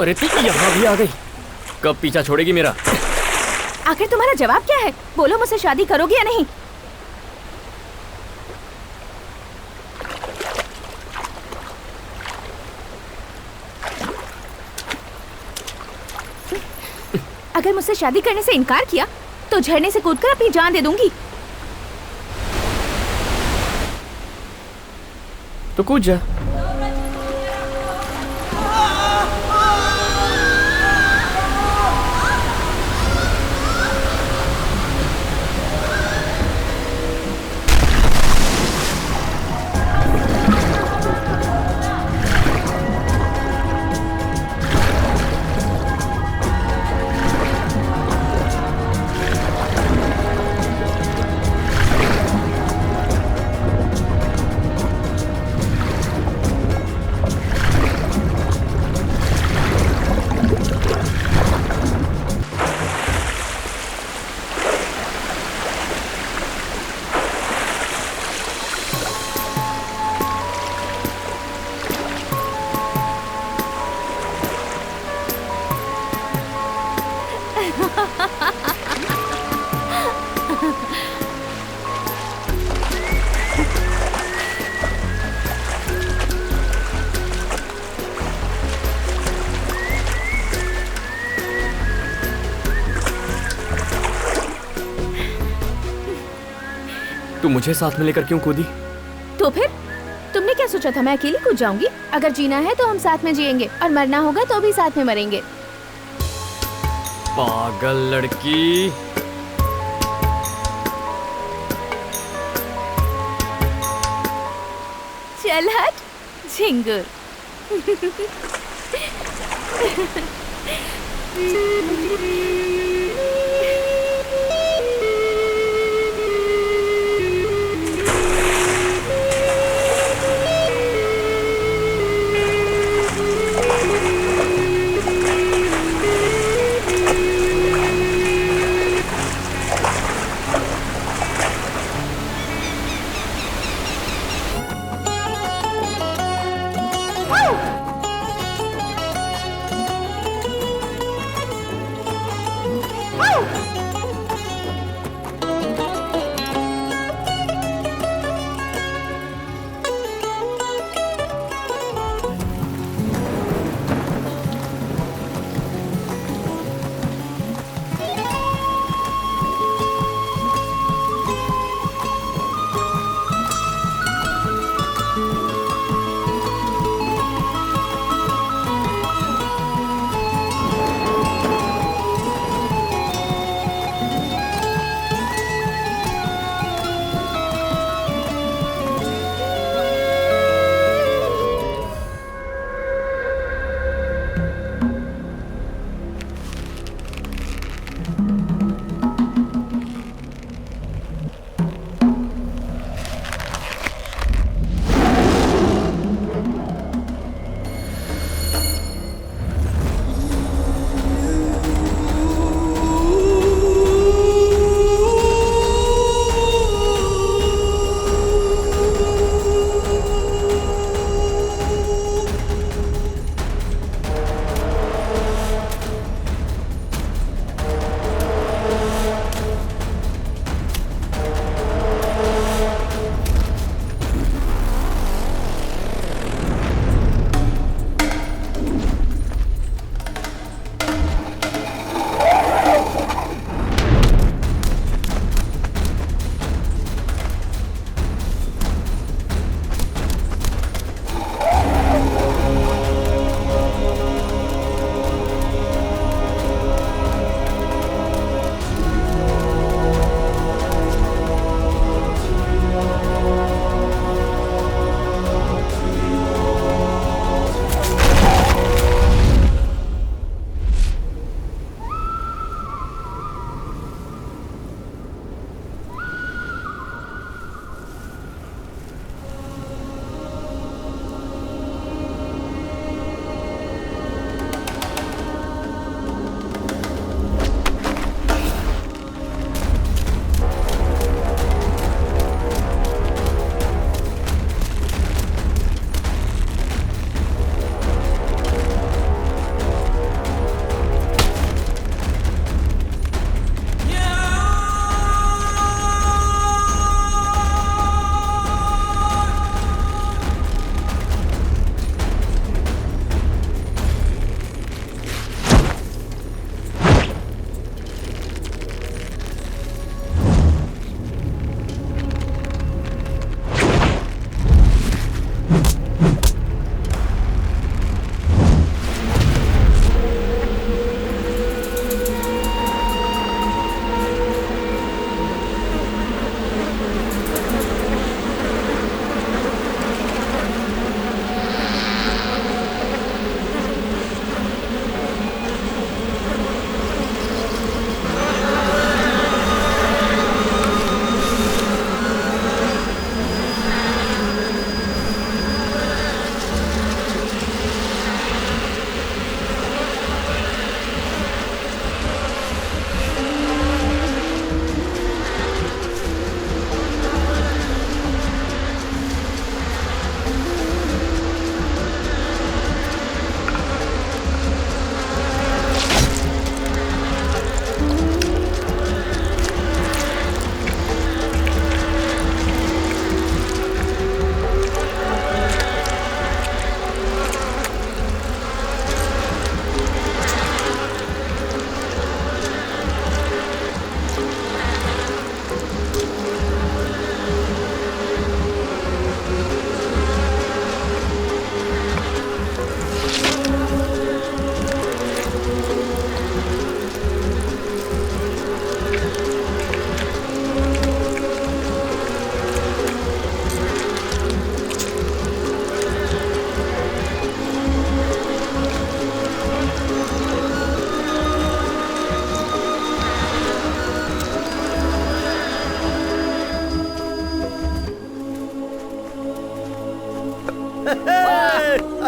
अरे तू यहाँ भी आ गई। कब पीछा छोड़ेगी मेरा? आखिर तुम्हारा जवाब क्या है? बोलो, मुझसे शादी करोगे या नहीं? अगर मुझसे शादी करने से इनकार किया तो झरने से कूदकर अपनी जान दे दूंगी। तो कूद जा। तू मुझे साथ में लेकर क्यों कूदी? तो फिर तुमने क्या सोचा था मैं अकेली कूद जाऊंगी? अगर जीना है तो हम साथ में जिएंगे और मरना होगा तो भी साथ में मरेंगे। पागल लड़की। चल हट झिंगुर।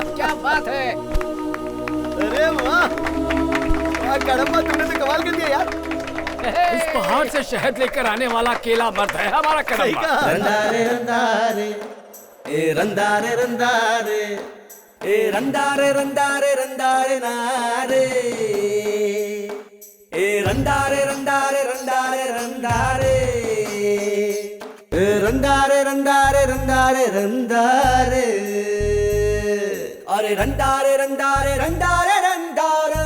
क्या बात है। अरे वाह कड़म्बा, तुमने तो कमाल कर दिया यार। इस पहाड़ से शहद लेकर आने वाला अकेला मर्द है हमारा सही कड़म्बा। कहा। रंदारे रंदारे ए रंदारे रंदारे ए रंदारे रंदारे रंदारे नारे ए रंदारे रंदारे रंदारे रंदारे ए रंदारे रंदारे रंदारे रंदारे अरे रंदारे रंदारे रंदारे रंदारे।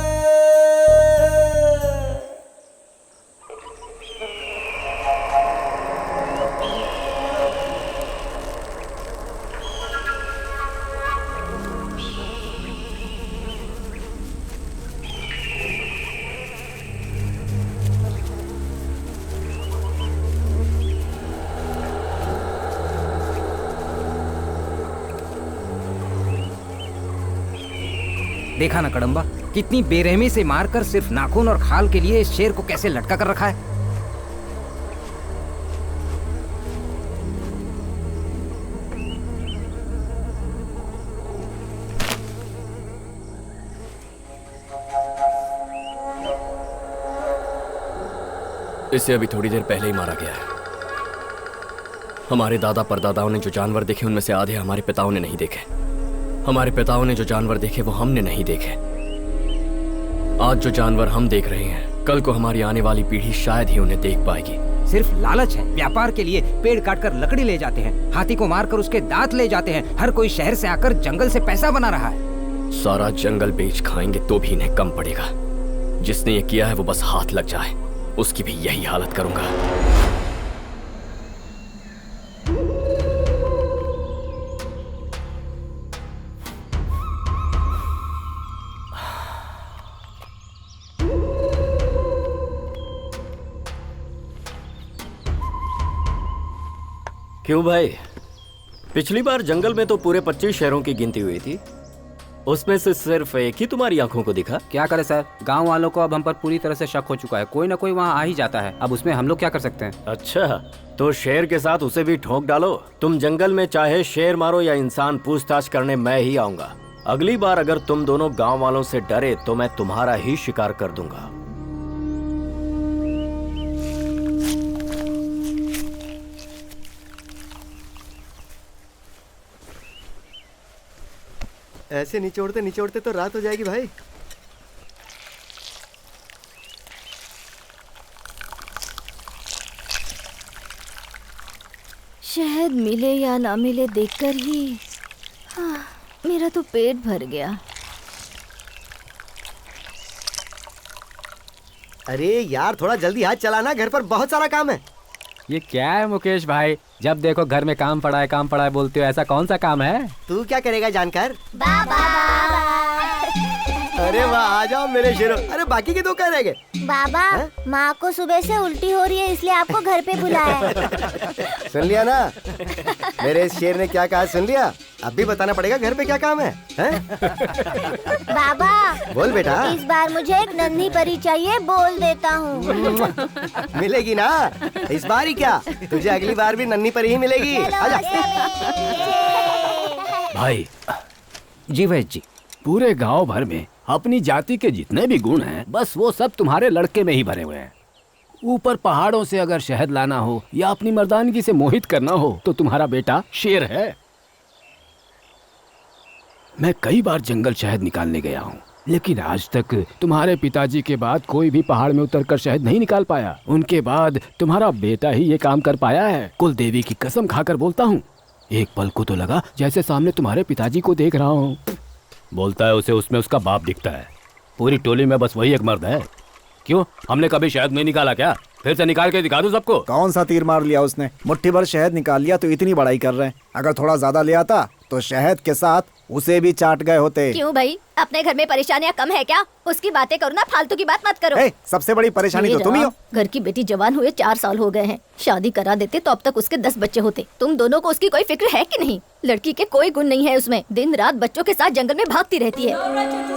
देखा ना कड़म्बा, कितनी बेरहमी से मारकर सिर्फ नाखून और खाल के लिए इस शेर को कैसे लटका कर रखा है। इसे अभी थोड़ी देर पहले ही मारा गया है। हमारे दादा परदादाओं ने जो जानवर देखे उनमें से आधे हमारे पिताओं ने नहीं देखे। हमारे पिताओं ने जो जानवर देखे वो हमने नहीं देखे। आज जो जानवर हम देख रहे हैं, कल को हमारी आने वाली पीढ़ी शायद ही उन्हें देख पाएगी। सिर्फ लालच है। व्यापार के लिए पेड़ काटकर लकड़ी ले जाते हैं, हाथी को मारकर उसके दांत ले जाते हैं। हर कोई शहर से आकर जंगल से पैसा बना रहा है। सारा जंगल बेच खाएंगे तो भी इन्हें कम पड़ेगा। जिसने ये किया है वो बस हाथ लग जाए, उसकी भी यही हालत करूंगा। क्यों भाई, पिछली बार जंगल में तो पूरे 25 शहरों की गिनती हुई थी, उसमें से सिर्फ एक ही तुम्हारी आंखों को दिखा। क्या करे सर, गांव वालों को अब हम पर पूरी तरह से शक हो चुका है। कोई ना कोई वहाँ आ ही जाता है। अब उसमें हम लोग क्या कर सकते हैं। अच्छा, तो शेर के साथ उसे भी ठोक डालो। तुम जंगल में चाहे शेर मारो या इंसान, पूछताछ करने मैं ही आऊंगा। अगली बार अगर तुम दोनों गांव वालों से डरे तो मैं तुम्हारा ही शिकार कर दूंगा। ऐसे निचोड़ते तो रात हो जाएगी भाई। शहद मिले या ना मिले देखकर ही मेरा तो पेट भर गया। अरे यार थोड़ा जल्दी हाथ चलाना, घर पर बहुत सारा काम है। ये क्या है मुकेश भाई, जब देखो घर में काम पड़ा है बोलते हो। ऐसा कौन सा काम है? तू क्या करेगा जानकर? बाबा अरे वाह, आ जाओ मेरे शेरो। अरे बाकी के दो कह रह गए। बाबा, माँ को सुबह से उल्टी हो रही है, इसलिए आपको घर पे बुलाया है। सुन लिया ना मेरे इस शेर ने क्या कहा, सुन लिया? अब भी बताना पड़ेगा घर पे क्या काम है, हैं? बाबा बोल बेटा। इस बार मुझे एक नन्ही परी चाहिए, बोल देता हूँ। मिलेगी ना इस बार ही, क्या तुझे अगली बार भी नन्ही परी ही मिलेगी। आजा। भाई जी वैद्य जी, पूरे गांव भर में अपनी जाति के जितने भी गुण हैं, बस वो सब तुम्हारे लड़के में ही भरे हुए हैं। ऊपर पहाड़ों से अगर शहद लाना हो या अपनी मर्दानगी से मोहित करना हो तो तुम्हारा बेटा शेर है। मैं कई बार जंगल शहद निकालने गया हूँ, लेकिन आज तक तुम्हारे पिताजी के बाद कोई भी पहाड़ में उतरकर शहद नहीं निकाल पाया। उनके बाद तुम्हारा बेटा ही ये काम कर पाया है। कुल देवी की कसम खाकर बोलता हूँ, एक पल को तो लगा जैसे सामने तुम्हारे पिताजी को देख रहा हूँ। बोलता है उसे उसमें उसका बाप दिखता है। पूरी टोली में बस वही एक मर्द है। क्यों, हमने कभी शहद नहीं निकाला क्या? फिर से निकाल के दिखा दूं सबको। कौन सा तीर मार लिया उसने? मुट्ठी भर शहद निकाल लिया तो इतनी बड़ाई कर रहे हैं। अगर थोड़ा ज्यादा ले आता तो शहद के साथ उसे भी चाट गए होते। क्यों भाई, अपने घर में परेशानियाँ कम है क्या? उसकी बातें करो ना, फालतू की बात मत करो। सबसे बड़ी परेशानी तो तुम ही हो। घर की बेटी जवान हुए 4 साल हो गए हैं। शादी करा देते तो अब तक उसके 10 बच्चे होते। तुम दोनों को उसकी कोई फिक्र है कि नहीं? लड़की के कोई गुण नहीं है उसमें, दिन रात बच्चों के साथ जंगल में भागती रहती है।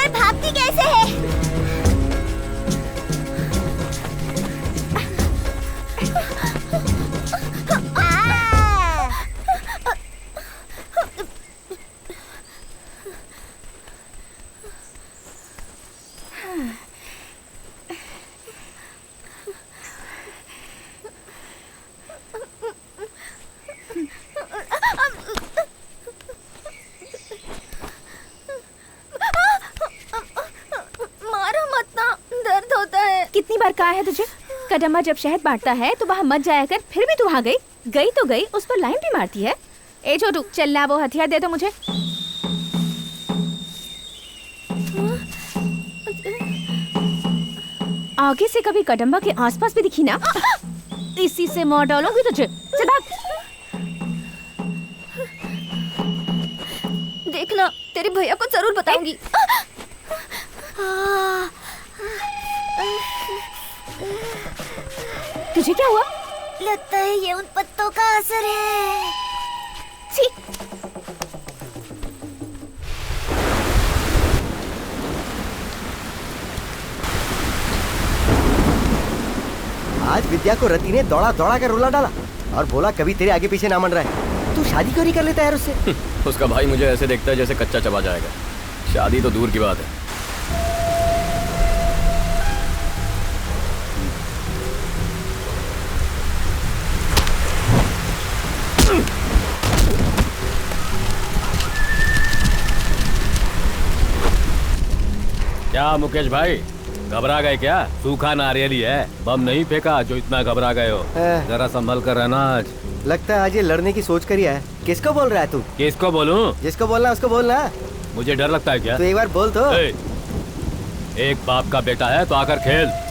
ये भागती कैसे है? कितनी बार कहा है तुझे? कदम्बा जब शहद बांटता है तो वहाँ मत जाया कर, फिर भी तू वहाँ गई। गई तो गई, उस पर लाइन भी मारती है। ए छोटू, चलना, वो हथियार दे दो मुझे। आगे से कभी कदम्बा के आसपास भी दिखी ना, इसी से मार डालूंगी तुझे। चल भाग। देखना, तेरे भैया को जरूर बताऊंगी। तुझे क्या हुआ? लगता है ये उन पत्तों का असर है। छी। आज विद्या को रति ने दौड़ा दौड़ा कर रुला डाला और बोला कभी तेरे आगे पीछे ना मन रहा है। तू शादी क्यों नहीं कर लेता यार उससे? उसका भाई मुझे ऐसे देखता है जैसे कच्चा चबा जाएगा। शादी तो दूर की बात है। क्या मुकेश भाई, घबरा गए क्या? सूखा नारियल ही है, बम नहीं फेंका जो इतना घबरा गए हो। जरा संभल कर रहना। आज लगता है आज ये लड़ने की सोच कर ही है। किसको बोल रहा है तू? किसको बोलूं? जिसको बोलना उसको बोलना। मुझे डर लगता है क्या? तो एक बार बोल तो। एक बाप का बेटा है तो आकर खेल।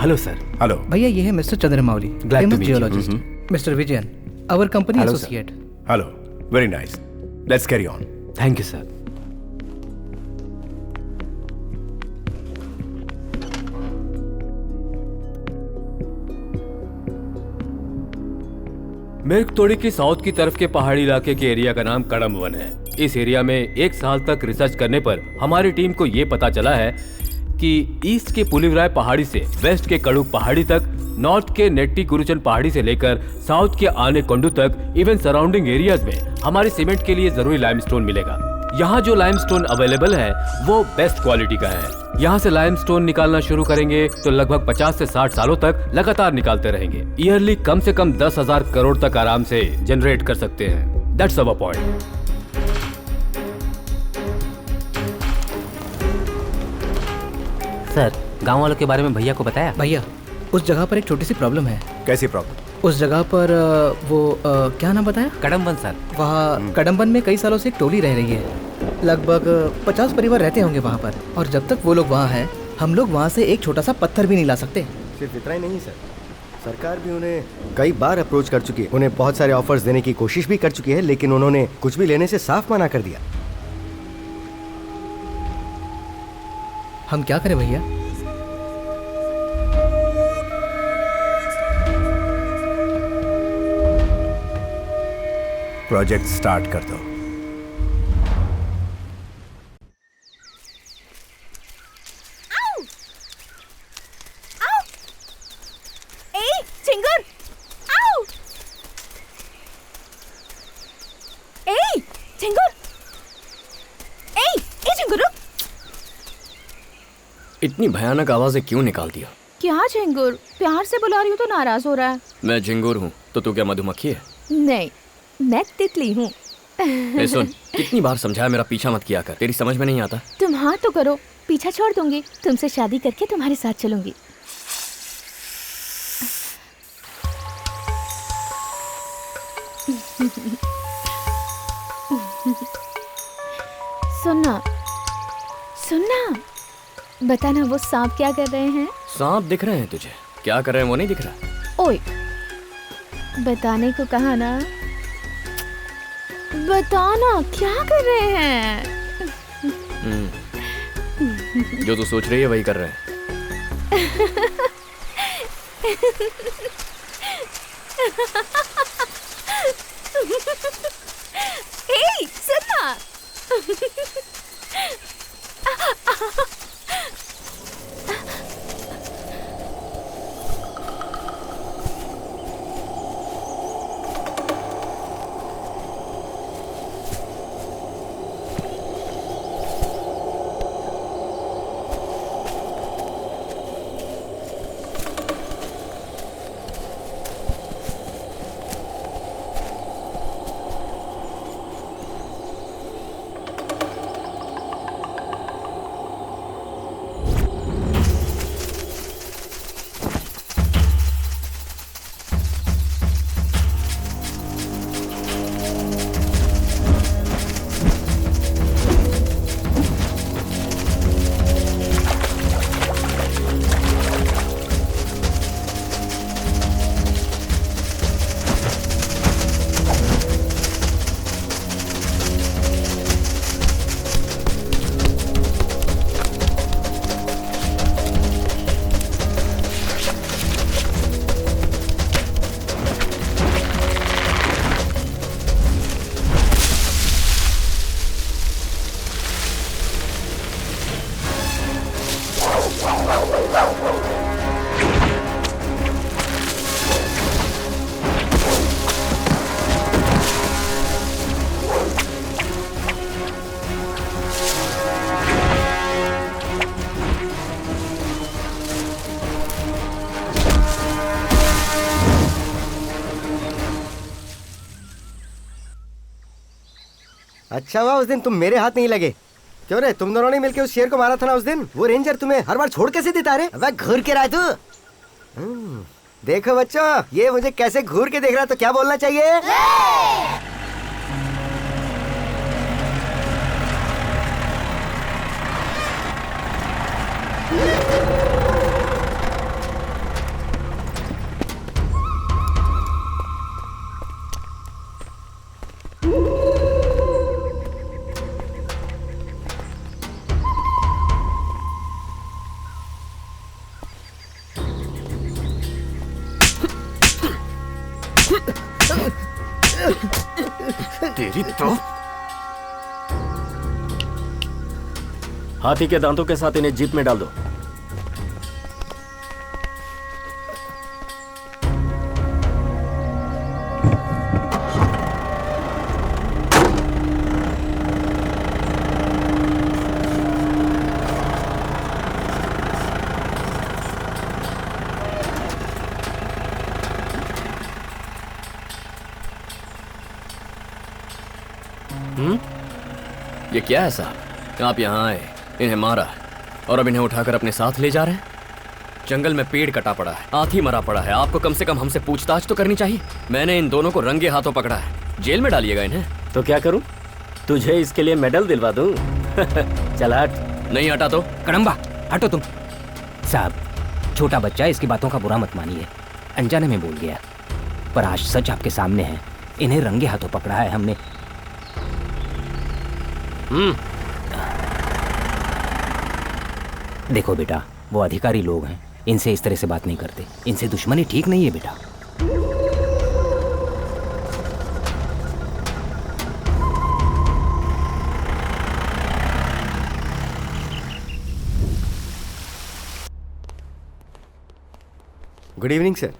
Hello sir. हेलो भैया, ये है mister Chandramouli, famous geologist. Mister Vijayan, our company associate. Hello, very nice. Let's carry on. Thank you sir. मिर्गतोड़ी की साउथ की तरफ के पहाड़ी इलाके के एरिया का नाम कड़म वन है। इस एरिया में 1 साल तक रिसर्च करने पर हमारी टीम को ये पता चला है कि ईस्ट के पुलिवराय पहाड़ी से वेस्ट के कड़ुक पहाड़ी तक, नॉर्थ के नेट्टी गुरुचन पहाड़ी से लेकर साउथ के आने कोंडू तक, इवन सराउंडिंग एरियाज में हमारे सीमेंट के लिए जरूरी लाइमस्टोन मिलेगा। यहाँ जो लाइमस्टोन अवेलेबल है वो बेस्ट क्वालिटी का है। यहाँ से लाइमस्टोन निकालना शुरू करेंगे तो लगभग 50 से 60 सालों तक लगातार निकालते रहेंगे। ईयरली कम से कम 10,000 करोड़ तक आराम से जनरेट कर सकते हैं। That's our point. सर, गांव वालों के बारे में भैया को बताया? भैया, उस जगह पर एक छोटी सी प्रॉब्लम है। कैसी प्रॉब्लम? उस जगह पर क्या नाम बताया? कड़मबन सर। वहाँ कड़मबन में कई सालों से एक टोली रह रही है। लगभग 50 परिवार रहते होंगे वहाँ पर, और जब तक वो लोग वहाँ हैं, हम लोग वहाँ से एक छोटा सा पत्थर भी नहीं ला सकते। सिर्फ इतना ही नहीं सर, सरकार भी उन्हें कई बार अप्रोच कर चुकी है, उन्हें बहुत सारे ऑफर्स देने की कोशिश भी कर चुकी है, लेकिन उन्होंने कुछ भी लेने से साफ मना कर दिया। हम क्या करें भैया? प्रोजेक्ट स्टार्ट कर दो। इतनी भयानक आवाजें क्यों निकाल दिया? क्या झिंगुर, प्यार से बुला रही हूँ तो नाराज हो रहा है। मैं झिंगुर हूँ तो तू क्या मधुमक्खी है? नहीं, मैं तितली हूँ। ए सुन, कितनी बार समझाया मेरा पीछा मत किया कर, तेरी समझ में नहीं आता। तुम हाँ तो करो, पीछा छोड़ दूंगी, तुमसे शादी करके तुम्हारे साथ चलूंगी। सुनना सुनना, बताना वो सांप क्या कर रहे हैं? सांप दिख रहे हैं तुझे? क्या कर रहे हैं वो नहीं दिख रहा? ओए, बताने को कहा ना, बताना क्या कर रहे हैं? जो तू सोच रही है वही कर रहे हैं। ए, सुनना। अच्छा हुआ उस दिन तुम मेरे हाथ नहीं लगे। क्यों रे, तुम दोनों ने मिलकर उस शेर को मारा था ना उस दिन? वो रेंजर तुम्हें हर बार छोड़ कैसे देता रे? अब घूर के रहा तू। देखो बच्चों, ये मुझे कैसे घूर के देख रहा, तो क्या बोलना चाहिए? तेरी तो हाथी के दांतों के साथ इन्हें जीप में डाल दो। ये क्या है साहब? आप यहाँ आए, इन्हें मारा और अब इन्हें उठाकर अपने साथ ले जा रहे हैं। जंगल में पेड़ कटा पड़ा है, हाथी मरा पड़ा है, आपको कम से कम हमसे पूछताछ तो करनी चाहिए। मैंने इन दोनों को रंगे हाथों पकड़ा है, जेल में डालिएगा इन्हें। तो क्या करूं? तुझे इसके लिए मेडल दिलवा दूं? चल हट। नहीं हटा तो कड़म्बा हटो तुम। साहब, छोटा बच्चा, इसकी बातों का बुरा मत मानिए, अनजाने में बोल गया, पर आज सच आपके सामने है। इन्हें रंगे हाथों पकड़ा है हमने। देखो बेटा, वो अधिकारी लोग हैं, इनसे इस तरह से बात नहीं करते, इनसे दुश्मनी ठीक नहीं है बेटा। गुड इवनिंग सर,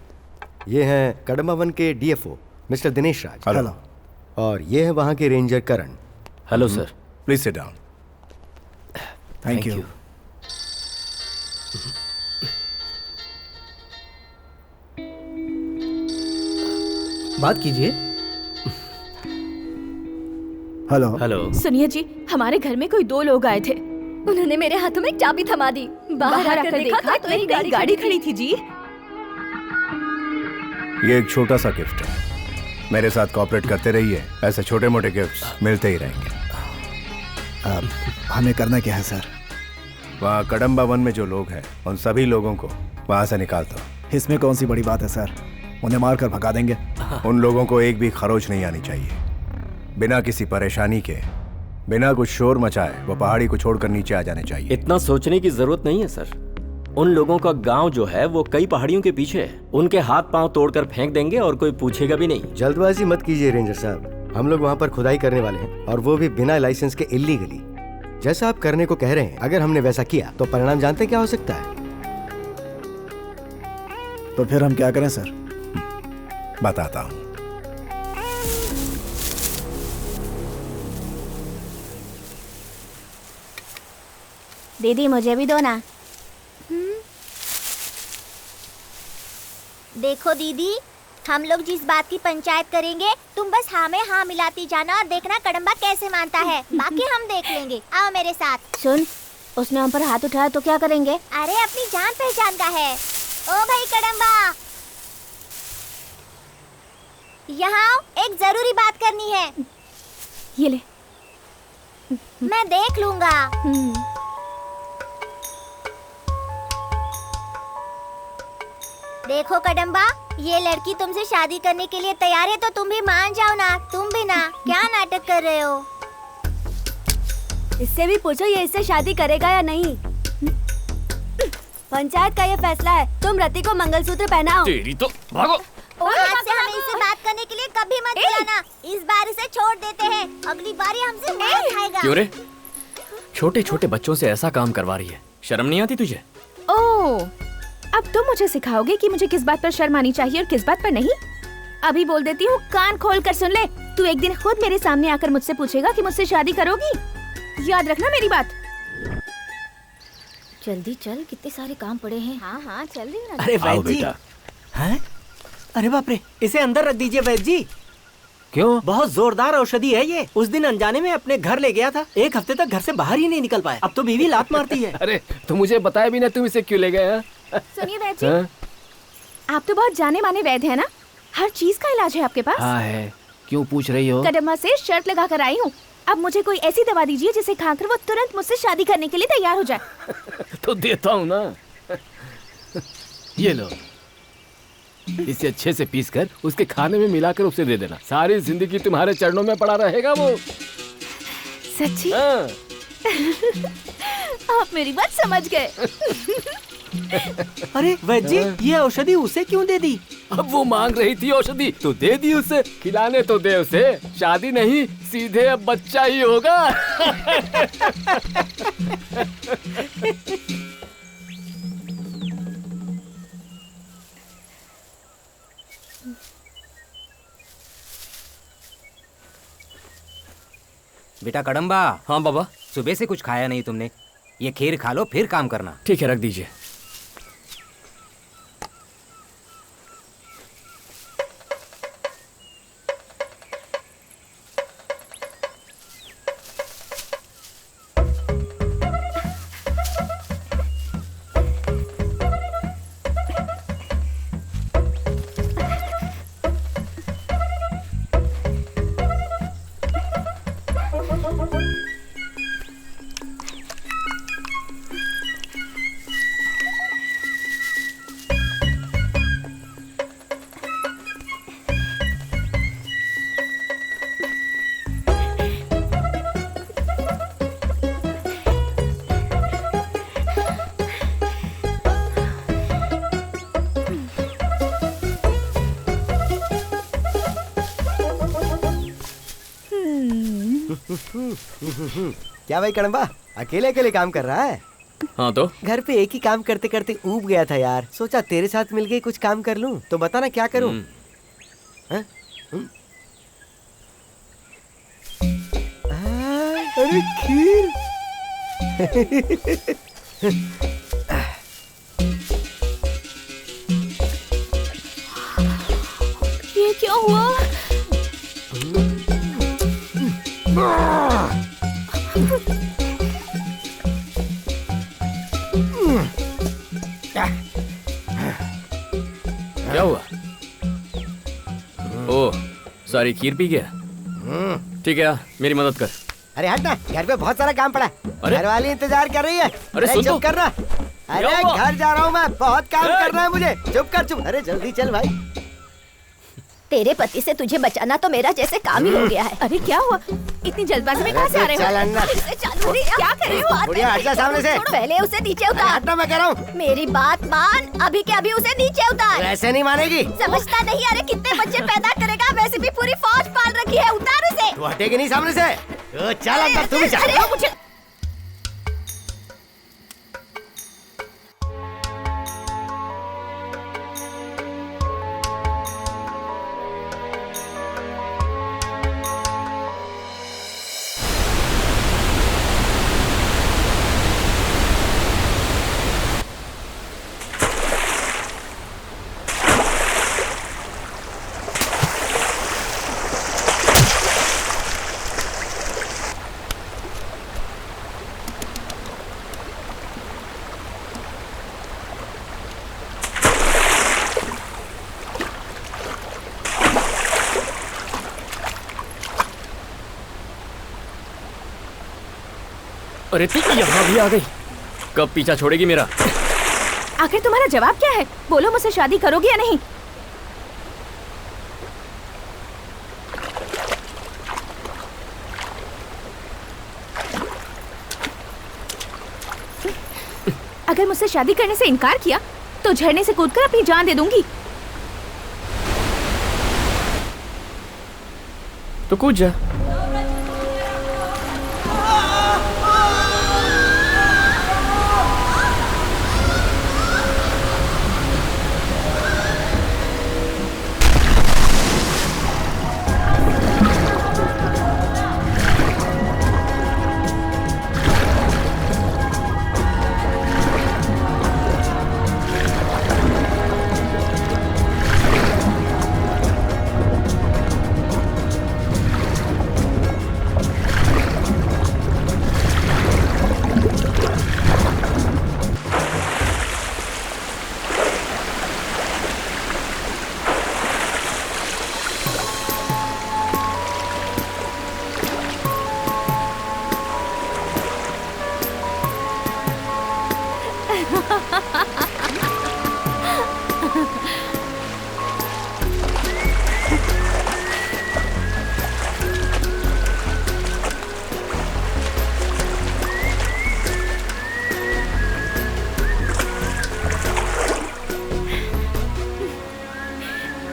ये हैं कड़म्बा वन के डीएफओ मिस्टर दिनेश राज। हेलो। और ये है वहाँ के ranger Karan. Hello sir. Please sit down. Thank you. बात कीजिए। हेलो। हेलो। सुनिए जी, हमारे घर में कोई 2 लोग आए थे। उन्होंने मेरे हाथों में चाबी थमा दी। बाहर आकर देखा तो एक नई गाड़ी खड़ी थी जी। ये एक छोटा सा गिफ्ट है, मेरे साथ कोऑपरेट करते रहिए, ऐसे छोटे मोटे गिफ्ट्स मिलते ही रहेंगे। अब हमें करना क्या है सर? वहाँ कड़म्बा वन में जो लोग हैं उन सभी लोगों को वहाँ से निकाल दो। इसमें कौन सी बड़ी बात है सर, उन्हें मारकर भगा देंगे। उन लोगों को एक भी खरोच नहीं आनी चाहिए। बिना किसी परेशानी के, बिना कुछ शोर मचाए वो पहाड़ी को छोड़कर नीचे आ जाने चाहिए। इतना सोचने की जरूरत नहीं है सर। उन लोगों का गांव जो है वो कई पहाड़ियों के पीछे है, उनके हाथ पांव तोड़कर फेंक देंगे और कोई पूछेगा भी नहीं। जल्दबाजी मत कीजिए रेंजर साहब, हम लोग वहाँ पर खुदाई करने वाले हैं और वो भी बिना लाइसेंस के इल्लीगली। जैसा आप करने को कह रहे हैं, अगर हमने वैसा किया तो परिणाम जानते क्या हो सकता है? तो फिर हम क्या करें सर? बताता हूँ। दीदी मुझे भी दो ना। देखो दीदी, हम लोग जिस बात की पंचायत करेंगे तुम बस हाँ में हाँ मिलाती जाना और देखना कड़म्बा कैसे मानता है। बाकी हम देख लेंगे, आओ मेरे साथ। सुन, उसने हम पर हाथ उठाया तो क्या करेंगे? अरे अपनी जान पहचान का है। ओ भाई कड़म्बा, यहाँ आओ, एक जरूरी बात करनी है। ये ले। मैं देख लूंगा। देखो कड़म्बा, ये लड़की तुमसे शादी करने के लिए तैयार है तो तुम भी मान जाओ ना। तुम भी ना, क्या नाटक कर रहे हो? इससे भी पूछो ये इससे शादी करेगा या नहीं। पंचायत का ये फैसला है, तुम रति को मंगलसूत्र पहनाओ। तेरी तो भागो। आज से हमें इससे बात करने के लिए कभी मत बुलाना। इस बार इसे छोड़ देते हैं, अगली बार ये हमसे मार खाएगा। क्यों रे? छोटे छोटे बच्चों से ऐसा काम करवा रही है, शर्म नहीं आती तुझे? ओह, अब तुम मुझे सिखाओगे कि मुझे किस बात पर शर्म आनी चाहिए और किस बात पर नहीं? अभी बोल देती हूँ, कान खोल कर सुन ले। तू एक दिन खुद मेरे सामने आकर मुझसे पूछेगा कि मुझसे शादी करोगी। याद रखना मेरी बात। जल्दी चल, कितने सारे काम पड़े हैं। हाँ हाँ चल रही हूँ। अरे वैद्य जी, हैं? अरे बाप रे, इसे अंदर रख दीजिए वैद्य जी। क्यों? बहुत जोरदार औषधि है ये। उस दिन अनजाने में अपने घर ले गया था, 1 हफ्ते तक घर से बाहर ही नहीं निकल पाया। अब तो बीवी लात मारती है। अरे तो मुझे बताया भी ना, तुम इसे क्यों ले गए? सुनिए वैद्य जी, आप तो बहुत जाने माने वैद्य है ना, हर चीज का इलाज है आपके पास। हाँ है, क्यों पूछ रही हो? कदम्बा से शर्त लगा कर आई हूँ, अब मुझे कोई ऐसी दवा दीजिए जिसे खाकर वो तुरंत मुझसे शादी करने के लिए तैयार हो जाए। तो देता हूँ ना, ये लो, इसे अच्छे से पीसकर उसके खाने में मिलाकर उसे दे देना। सारी जिंदगी तुम्हारे चरणों में पड़ा रहेगा वो। सच्ची? हाँ। आप मेरी बात समझ गए। अरे वैद्य जी, ये औषधि उसे क्यों दे दी? अब वो मांग रही थी औषधि तो दे दी उसे। खिलाने तो दे उसे, शादी नहीं सीधे अब बच्चा ही होगा। बेटा कड़म्बा। हाँ बाबा। सुबह से कुछ खाया नहीं तुमने, ये खीर खा लो फिर काम करना। ठीक है, रख दीजिए। क्या भाई कड़म्बा, अकेले अकेले काम कर रहा है? हाँ तो घर पे एक ही काम करते करते ऊब गया था यार। सोचा तेरे साथ मिलके कुछ काम कर लूं, तो बता ना क्या करूं? अरे खीर। ये क्या हुआ? क्या हुआ? ओह, सारी खीर पी गया। ठीक है, मेरी मदद कर। अरे हट ना, घर पे बहुत सारा काम पड़ा है। घर वाली इंतजार कर रही है। अरे सुन चुप कर ना। अरे घर जा रहा हूँ मैं, बहुत काम करना है मुझे। चुप कर चुप। अरे जल्दी चल भाई। तेरे पति से तुझे बचाना तो मेरा जैसे काम ही हो गया है। अरे क्या हुआ? इतनी जल्दबाजी में कहाँ से आ रहे हो? क्या कर रही हो? बुढ़िया हट जा सामने से। पहले उसे नीचे उतार। हटना मैं कह रहा हूँ। मेरी बात मान, अभी के अभी उसे नीचे उतार। ऐसे नहीं मानेगी। समझता नहीं? अरे कितने बच्चे पैदा करेगा, वैसे भी पूरी फौज पाल रखी है। उतार उसे। तू हटेगी नहीं सामने से। चल अंदर, तू भी चल। मुझे अरे तू यहाँ भी आ गई। कब पीछा छोड़ेगी मेरा? आखिर तुम्हारा जवाब क्या है? बोलो, मुझसे शादी करोगी या नहीं? अगर मुझसे शादी करने से इनकार किया तो झरने से कूदकर अपनी जान दे दूंगी। तो कूद जा।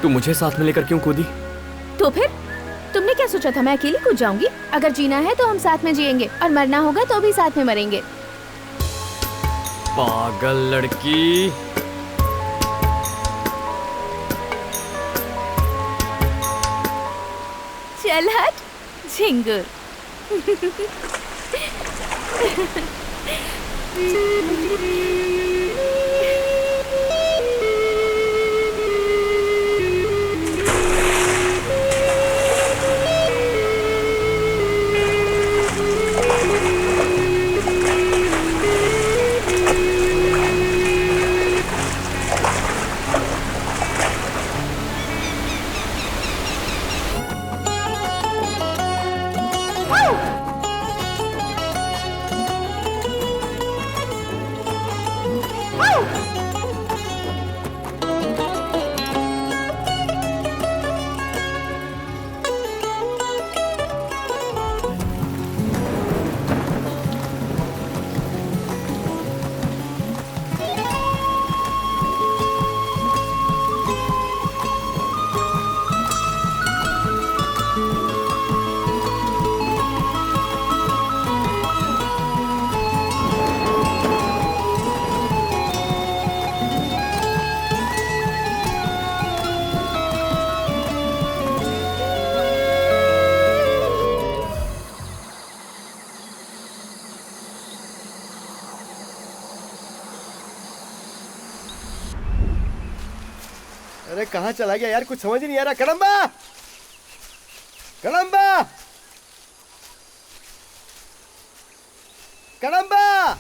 तू मुझे साथ में लेकर क्यों कूदी? तो फिर तुमने क्या सोचा था मैं अकेली कूद जाऊंगी? अगर जीना है तो हम साथ में जिएंगे और मरना होगा तो भी साथ में मरेंगे। पागल लड़की। चल हट झिंगुर। अरे कहाँ चला गया यार, कुछ समझ ही नहीं आ रहा। कड़म्बा, कड़म्बा, कड़म्बा।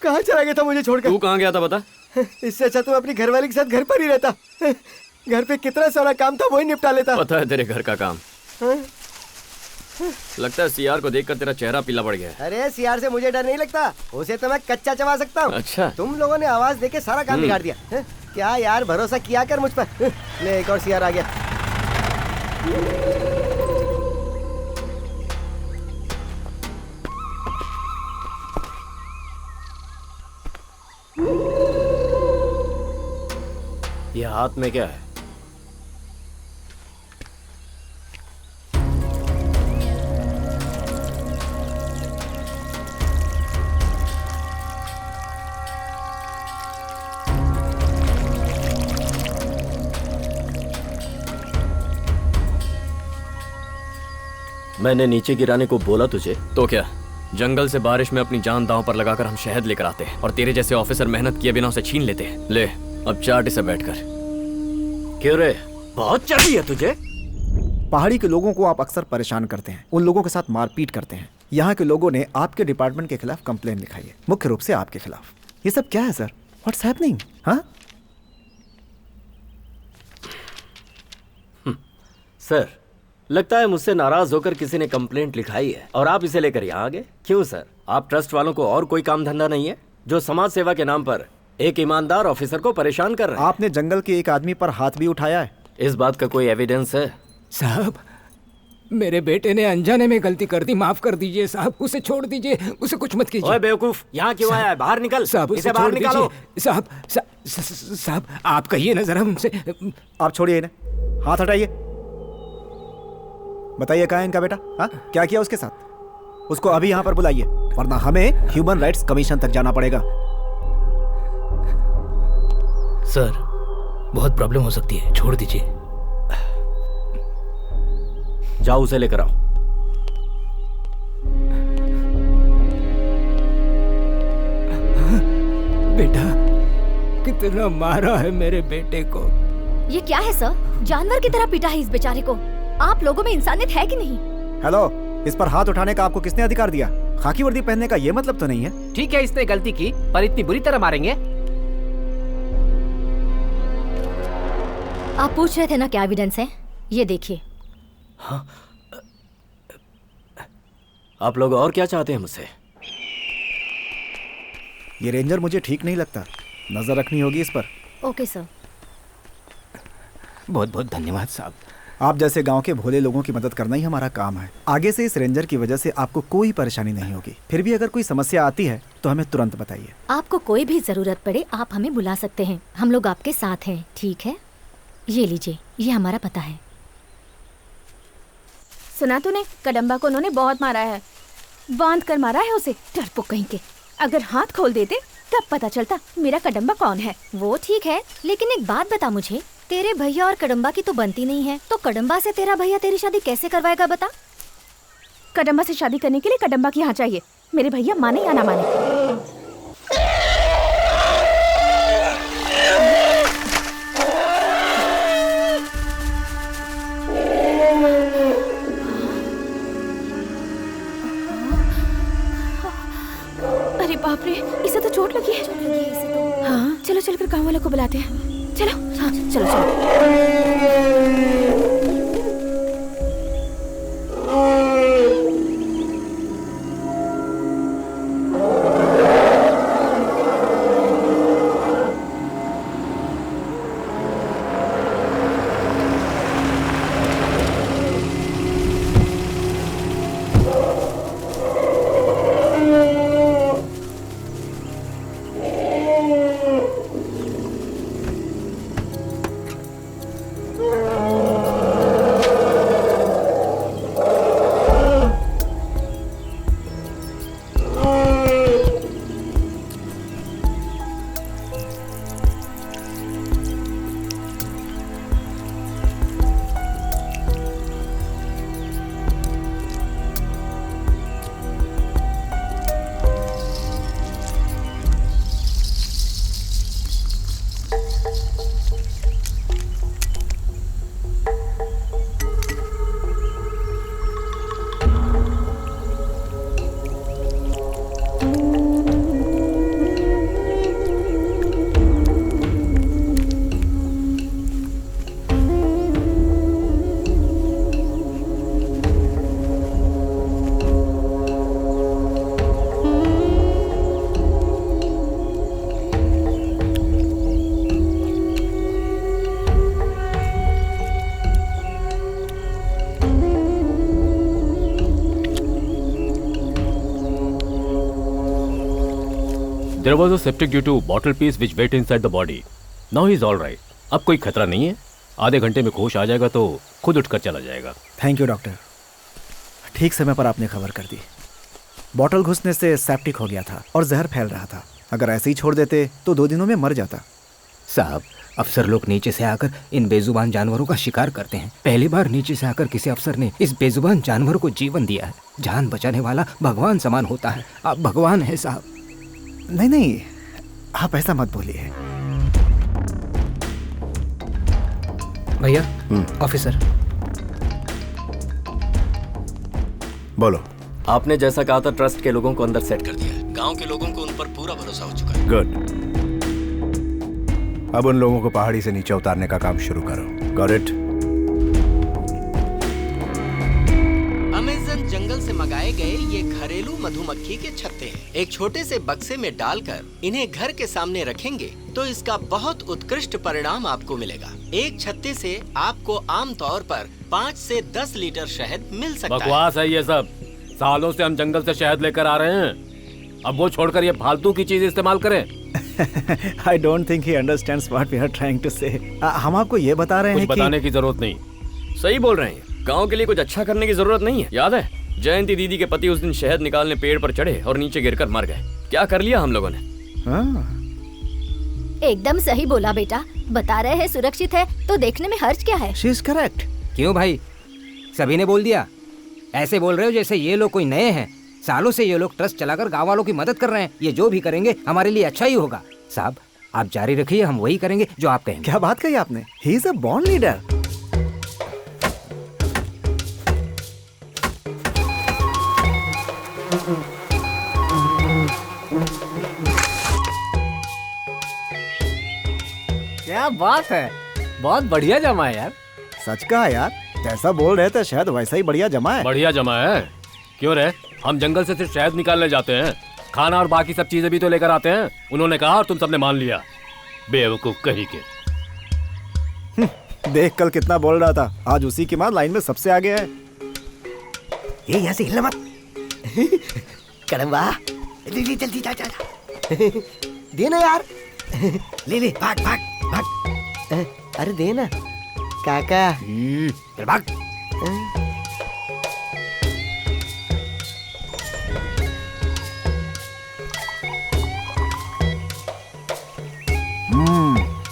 कहाँ चला गया था मुझे छोड़कर? तू कहाँ गया था बता? इससे अच्छा तो अपनी घरवाली के साथ घर पर ही रहता। घर पे कितना सारा काम था वही निपटा लेता। पता है तेरे घर का काम? लगता है सीआर को देखकर तेरा चेहरा पीला पड़ गया है। अरे सीआर से मुझे डर नहीं लगता, उसे तो मैं कच्चा चबा सकता हूँ। अच्छा, तुम लोगों ने आवाज देके सारा काम बिगाड़ दिया। क्या यार, भरोसा किया कर मुझ पर। ले एक और सीआर आ गया। ये हाथ में क्या है? मैंने नीचे गिराने को बोला तुझे तो क्या? जंगल से बारिश में अपनी जान दांव पर लगाकर हम शहद लेकर आते हैं और तेरे जैसे ऑफिसर मेहनत किए बिना उसे छीन लेते हैं। ले अब चाट इसे बैठकर। क्यों रे, बहुत चढ़ी है तुझे? पहाड़ी के लोगों को आप अक्सर परेशान करते हैं, उन लोगों के साथ मारपीट करते हैं। यहाँ के लोगों ने आपके डिपार्टमेंट के खिलाफ कंप्लेन लिखाई है, मुख्य रूप से आपके खिलाफ। ये सब क्या है सर? What's happening? हाँ सर, लगता है मुझसे नाराज होकर किसी ने कंप्लेंट लिखाई है और आप इसे लेकर यहाँ आ गए। क्यों सर, आप ट्रस्ट वालों को और कोई काम धंधा नहीं है जो समाज सेवा के नाम पर एक ईमानदार ऑफिसर को परेशान कर रहे हैं? आपने जंगल के एक आदमी पर हाथ भी उठाया है। इस बात का कोई एविडेंस है? साहब, मेरे बेटे ने अनजाने में गलती कर दी, माफ कर दीजिए साहब। उसे छोड़ दीजिए, उसे कुछ मत कीजिए। ओए बेवकूफ, यहाँ क्यों आया है? बाहर निकल साहब, इसे बाहर निकालो। साहब साहब, आप कहिए ना जरा हमसे। आप छोड़िए इन्हें, हाथ हटाइए। बताइए कहाँ है इनका बेटा? हाँ, क्या किया उसके साथ? उसको अभी यहाँ पर बुलाइए, वरना हमें ह्यूमन राइट्स कमीशन तक जाना पड़ेगा। सर, बहुत प्रॉब्लम हो सकती है, छोड़ दीजिए। जाओ उसे लेकर आओ। बेटा, कितना मारा है मेरे बेटे को। ये क्या है सर? जानवर की तरह पीटा है इस बेचारे को। आप लोगों में इंसानियत है कि नहीं? हेलो, इस पर हाथ उठाने का आपको किसने अधिकार दिया? खाकी वर्दी पहनने का ये मतलब तो नहीं है। ठीक है, इसने गलती की, पर इतनी बुरी तरह मारेंगे? आप पूछ रहे थे ना क्या एविडेंस है? ये देखिए। हाँ? आप लोग और क्या चाहते हैं मुझसे? ये रेंजर मुझे ठीक नहीं लगता, नजर रखनी होगी इस पर। Okay sir. बहुत बहुत धन्यवाद साहब। आप जैसे गांव के भोले लोगों की मदद करना ही हमारा काम है। आगे से इस रेंजर की वजह से आपको कोई परेशानी नहीं होगी। फिर भी अगर कोई समस्या आती है तो हमें तुरंत बताइए। आपको कोई भी जरूरत पड़े आप हमें बुला सकते हैं, हम लोग आपके साथ हैं, ठीक है? ये लीजिए, ये हमारा पता है। सुना तूने, कदम्बा को उन्होंने बहुत मारा है, बांध कर मारा है उसे, डरपोक कहीं के। अगर हाथ खोल देते तब पता चलता मेरा कदम्बा कौन है। वो ठीक है, लेकिन एक बात बता मुझे, तेरे भैया और कदम्बा की तो बनती नहीं है, तो कदम्बा से तेरा भैया तेरी शादी कैसे करवाएगा बता? कदम्बा से शादी करने के लिए कदम्बा की यहाँ चाहिए, मेरे भैया माने या ना माने। अरे बाप रे, इसे तो चोट लगी है। इसे तो। हाँ चलो चल कर गाँव वालों को बुलाते हैं। चलो हाँ चलो चलो। There was a septic due to bottle piece which went inside the body. Now he is all right. अब कोई खतरा नहीं है, आधे घंटे में होश आ जाएगा तो खुद उठकर चला जाएगा। थैंक यू डॉक्टर, ठीक समय पर आपने खबर कर दी। बॉटल घुसने से सेप्टिक हो गया था और जहर फैल रहा था। अगर ऐसे ही छोड़ देते तो 2 दिनों में मर जाता। साहब, अफसर लोग नीचे से आकर इन बेजुबान जानवरों का शिकार करते हैं। पहली बार नीचे से आकर किसी अफसर ने इस बेजुबान जानवर को जीवन दिया है। जान बचाने वाला भगवान समान होता है। आप भगवान हैं साहब। नहीं नहीं, आप ऐसा मत बोलिए। भैया, ऑफिसर। बोलो। आपने जैसा कहा था ट्रस्ट के लोगों को अंदर सेट कर दिया है। गांव के लोगों को उन पर पूरा भरोसा हो चुका है। गुड। अब उन लोगों को पहाड़ी से नीचे उतारने का काम शुरू करो। Got it? अमेज़न जंगल से मंगाए गए ये घरेलू मधुमक्खी के छत्ते हैं। एक छोटे से बक्से में डालकर इन्हें घर के सामने रखेंगे तो इसका बहुत उत्कृष्ट परिणाम आपको मिलेगा। एक छत्ते से आपको आमतौर पर 5 से 10 लीटर शहद मिल सकता है। बकवास है ये सब। सालों से हम जंगल से शहद लेकर आ रहे हैं, अब वो छोड़कर ये फालतू की चीज इस्तेमाल करें। I don't think he understands what we are trying to say. हम आपको ये बता रहे हैं कुछ बताने की जरूरत नहीं। सही बोल रहे हैं, गांव के लिए कुछ अच्छा करने की जरूरत नहीं है। याद है जयंती दीदी के पति उस दिन शहद निकालने पेड़ पर चढ़े और नीचे गिरकर मर गए। क्या कर लिया हम लोगों ने? एकदम सही बोला बेटा। बता रहे हैं सुरक्षित है तो देखने में हर्ज क्या है। She is correct. क्यों भाई, सभी ने बोल दिया? ऐसे बोल रहे हो जैसे ये लोग कोई नए हैं। सालों से ये लोग ट्रस्ट चलाकर गाँव वालों की मदद कर रहे हैं। ये जो भी करेंगे हमारे लिए अच्छा ही होगा। साहब, आप जारी रखिए, हम वही करेंगे जो आप कहेंगे। क्या बात कही आपने? He is a born leader. क्या बात है, बहुत बढ़िया जमा है यार। सच कहा यार, जैसा बोल रहे थे शायद वैसा ही बढ़िया जमा है। बढ़िया जमा है। क्यों रे, हम जंगल से सिर्फ शहद निकालने जाते हैं, खाना और बाकी सब चीजें भी तो लेकर आते हैं। उन्होंने कहा और तुम सबने मान लिया। बेवकूफ कहीं के। देख कल कितना बोल रहा था, आज उसी की मां लाइन में सबसे आगे है। ये यहाँ से हिलना मत। कड़म्बा जल्दी जल्दी जा जा जा। देना यार। ले ले भाग भाग भाग। अरे देना काका। चल भाग।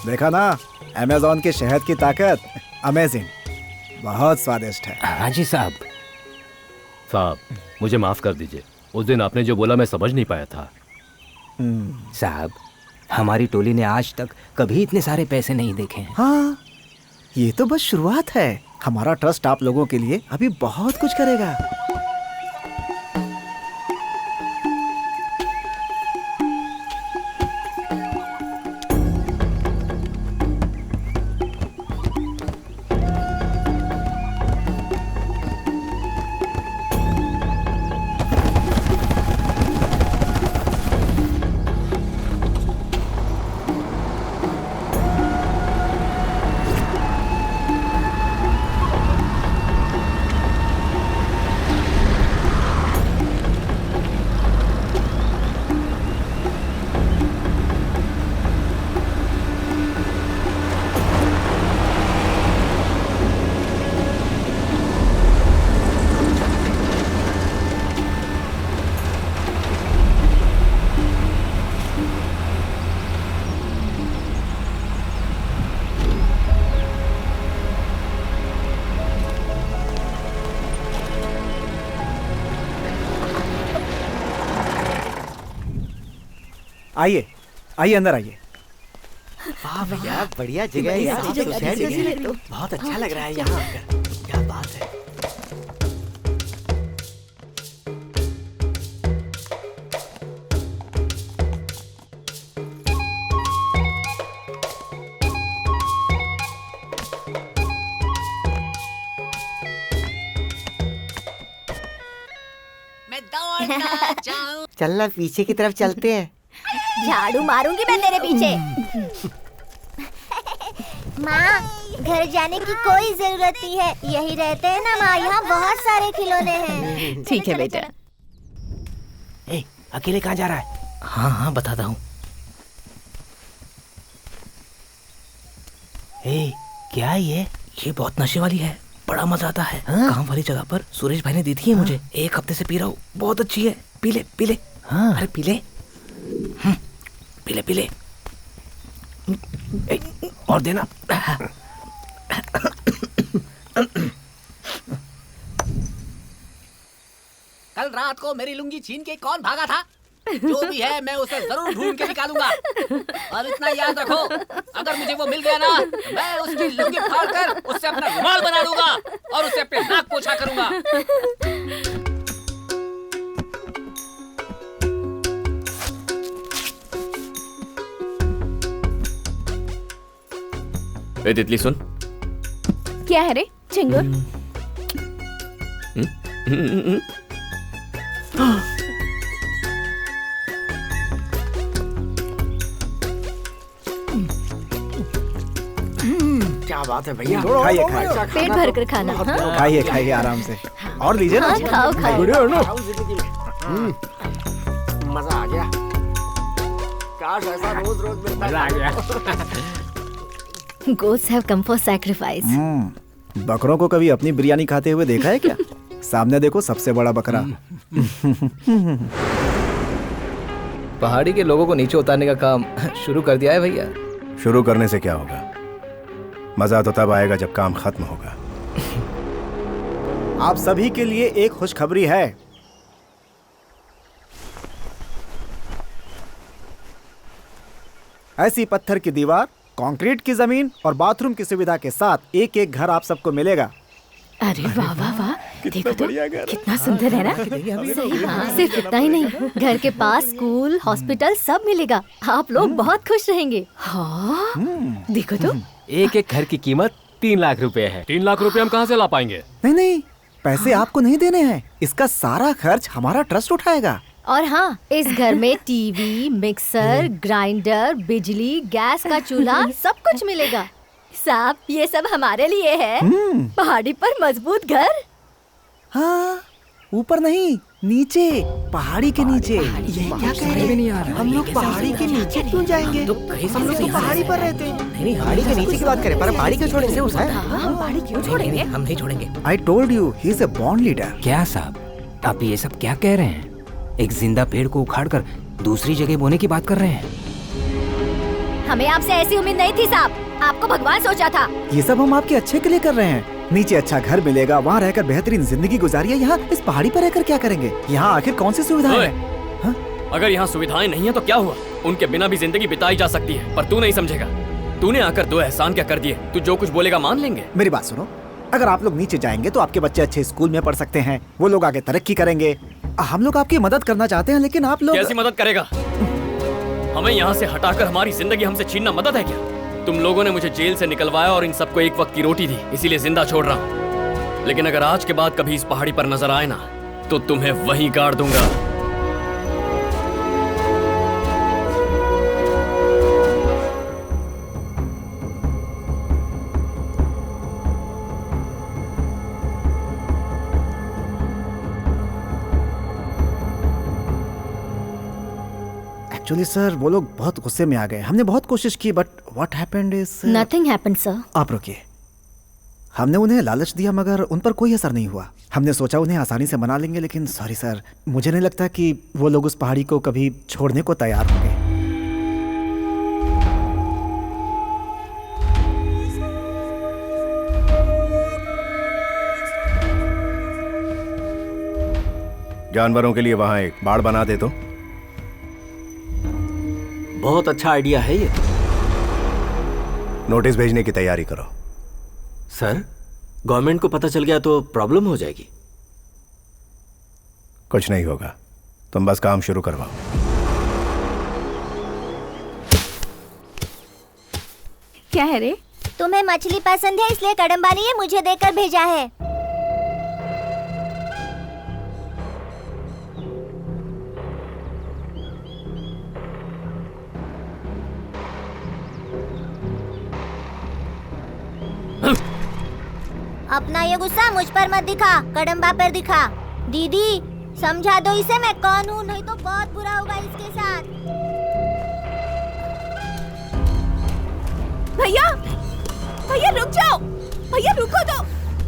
देखा ना अमेज़न के शहद की ताकत। अमेजिंग, बहुत स्वादिष्ट है। हाँ जी साहब। साहब मुझे माफ कर दीजिए, उस दिन आपने जो बोला मैं समझ नहीं पाया था। साहब हमारी टोली ने आज तक कभी इतने सारे पैसे नहीं देखे हैं। हाँ, ये तो बस शुरुआत है। हमारा ट्रस्ट आप लोगों के लिए अभी बहुत कुछ करेगा। आइए आइए, अंदर आइए। वाह भैया, बढ़िया जगह है यार। शहर जैसी है तो बहुत अच्छा लग रहा है यहाँ आकर। क्या बात है। मैं दौड़ना जाऊं। चलना पीछे की तरफ चलते हैं। झाड़ू मारूंगी मैं तेरे पीछे। माँ, घर जाने की कोई जरूरत नहीं है, यही रहते हैं ना माँ। यहाँ बहुत सारे खिलौने हैं। ठीक है बेटा। ए, अकेले कहाँ जा रहा है? हाँ हाँ बताता हूँ। ए, क्या ये बहुत नशे वाली है, बड़ा मजा आता है। काम वाली जगह पर सुरेश भाई ने दी थी मुझे, 1 हफ्ते से पी रहा हूँ, बहुत अच्छी है। पी ले पी ले। हाँ। अरे पी ले। पी ले पी ले। और देना। कल रात को मेरी लुंगी छीन के कौन भागा था? जो भी है मैं उसे जरूर ढूंढ के निकालूंगा। और इतना याद रखो, अगर मुझे वो मिल गया ना, मैं उसकी लुंगी फाड़कर उससे अपना रुमाल बना दूंगा और उससे अपने नाक पोछा करूंगा। ए तितली सुन। क्या है रे चिंगुर? क्या बात है भैया। खाइए खाइए, पेट भर कर खाना। हाँ? खाइए खाइए आराम से। और लीजिए ना। हाँ, खाओ खाओ। मजा आ गया। काश ऐसा रोज रोज मिलता। मजा आ गया। Goats have come for sacrifice. बकरों को कभी अपनी बिरयानी खाते हुए देखा है क्या? सामने देखो, सबसे बड़ा बकरा। पहाड़ी के लोगों को नीचे उतारने का काम शुरू कर दिया है भैया। शुरू करने से क्या होगा? मजा तो तब आएगा जब काम खत्म होगा। आप सभी के लिए एक खुशखबरी है। ऐसी पत्थर की दीवार, कंक्रीट की जमीन और बाथरूम की सुविधा के साथ एक एक घर आप सबको मिलेगा। अरे वाह वाह वाह, देखो तो कितना सुंदर है ना। सही। हाँ, सिर्फ इतना ही नहीं, घर के पास स्कूल, हॉस्पिटल सब मिलेगा। आप लोग बहुत खुश रहेंगे। हाँ, देखो तो। एक एक घर की कीमत 3 लाख रुपए है। 3 लाख रुपए हम कहाँ से ला पाएंगे? नहीं नहीं, पैसे आपको नहीं देने हैं। इसका सारा खर्च हमारा ट्रस्ट उठाएगा। और हाँ, इस घर में टीवी, मिक्सर, ग्राइंडर, बिजली, गैस का चूल्हा सब कुछ मिलेगा। साहब, ये सब हमारे लिए है। पहाड़ी पर मजबूत घर। हाँ, ऊपर नहीं, नीचे, पहाड़ी के नीचे। ये क्या कह रहे हैं? हम लोग पहाड़ी के नीचे क्यों जाएंगे? हम लोग तो पहाड़ी पर रहते हैं। पहाड़ी के नीचे की बात करें, पर पहाड़ी क्यों छोड़ेंगे? हम पहाड़ी क्यों छोड़ेंगे? हम नहीं छोड़ेंगे। I told you, he is a born leader. क्या साहब, आप ये सब क्या कह रहे हैं? एक जिंदा पेड़ को उखाड़कर दूसरी जगह बोने की बात कर रहे हैं। हमें आपसे ऐसी उम्मीद नहीं थी साहब। आपको भगवान सोचा था। ये सब हम आपके अच्छे के लिए कर रहे हैं। नीचे अच्छा घर मिलेगा, वहाँ रहकर बेहतरीन जिंदगी गुजारिए। यहाँ इस पहाड़ी पर रहकर क्या करेंगे? यहाँ आखिर कौन सी सुविधाएं हैं? हाँ? अगर यहाँ सुविधाएं नहीं है तो क्या हुआ? उनके बिना भी जिंदगी बिताई जा सकती है, पर तू नहीं समझेगा। तूने आकर 2 एहसान क्या कर दिए? तू जो कुछ बोलेगा मान लेंगे। मेरी बात सुनो, अगर आप लोग नीचे जाएंगे तो आपके बच्चे अच्छे स्कूल में पढ़ सकते हैं, वो लोग आगे तरक्की करेंगे। हम लोग आपकी मदद करना चाहते हैं, लेकिन आप लोग कैसी मदद करेगा? हमें यहाँ से हटाकर हमारी जिंदगी हमसे छीनना मदद है क्या? तुम लोगों ने मुझे जेल से निकलवाया और इन सबको एक वक्त की रोटी दी, इसीलिए जिंदा छोड़ रहा हूँ। लेकिन अगर आज के बाद कभी इस पहाड़ी पर नजर आए ना, तो तुम्हें वहीं गाड़ दूंगा। एक्चुअली सर, वो लोग बहुत गुस्से में आ गए। हमने बहुत कोशिश की, but what happened is nothing happened sir. आप रुकिए। हमने उन्हें लालच दिया मगर उन पर कोई असर नहीं हुआ। हमने सोचा उन्हें आसानी से मना लेंगे, लेकिन सॉरी सर, मुझे नहीं लगता कि वो लोग उस पहाड़ी को कभी छोड़ने को तैयार होंगे। जानवरों के लिए वहां एक बाड़ बना दे तो। बहुत अच्छा आइडिया है ये। नोटिस भेजने की तैयारी करो। सर, गवर्नमेंट को पता चल गया तो प्रॉब्लम हो जाएगी। कुछ नहीं होगा, तुम बस काम शुरू करवाओ। क्या है रे? तुम्हें मछली पसंद है, इसलिए कदम्बा ने ये मुझे देकर भेजा है। अपना ये गुस्सा मुझ पर मत दिखा, कदम्बा पर दिखा। दीदी, समझा दो इसे मैं कौन हूँ, नहीं तो बहुत बुरा होगा इसके साथ। भैया, भैया रुक जाओ, भैया रुको तो,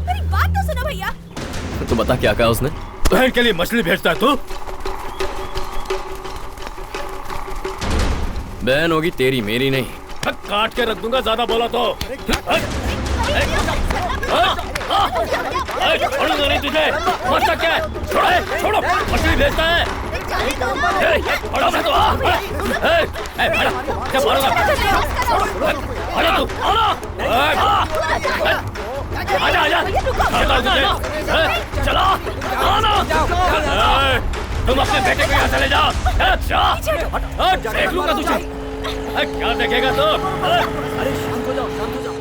मेरी बात तो सुनो भैया। तो बता क्या कहा उसने? बहन के लिए मछली भेजता है तू? बहन होगी तेरी, मेरी नहीं। काट के रख दूंगा ज्यादा बोला तो। छोड़ूंगा नहीं तुझे। मरता क्या है? छोड़ो, मछली भेजता है। छोड़ो मैं तो। क्या मारूंगा? अरे तू आजा। चला आना। तुम अपने बेटे को यहाँ चले जाओ। देख लूंगा तुझे। क्या देखेगा तू? अरे शांत हो जाओ, शांत हो जाओ।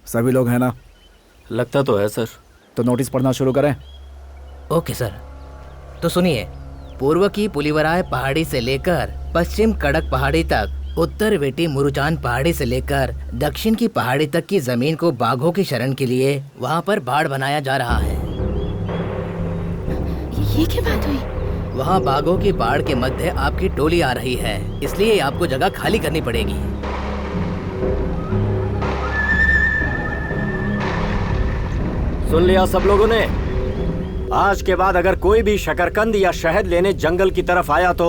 सभी लोग हैं ना? लगता तो है सर। तो नोटिस पढ़ना शुरू करें। Okay sir. तो सुनिए, पूर्व की पुलिवराय पहाड़ी से लेकर पश्चिम कड़क पहाड़ी तक, उत्तर वेटी मुरुचान पहाड़ी से लेकर दक्षिण की पहाड़ी तक की जमीन को बाघों की शरण के लिए वहाँ पर बाड़ बनाया जा रहा है। ये क्या बात हुई? वहाँ बाघों की बाढ़ के मध्य आपकी टोली आ रही है, इसलिए आपको जगह खाली करनी पड़ेगी। सुन लिया सब लोगों ने? आज के बाद अगर कोई भी शकरकंद या शहद लेने जंगल की तरफ आया तो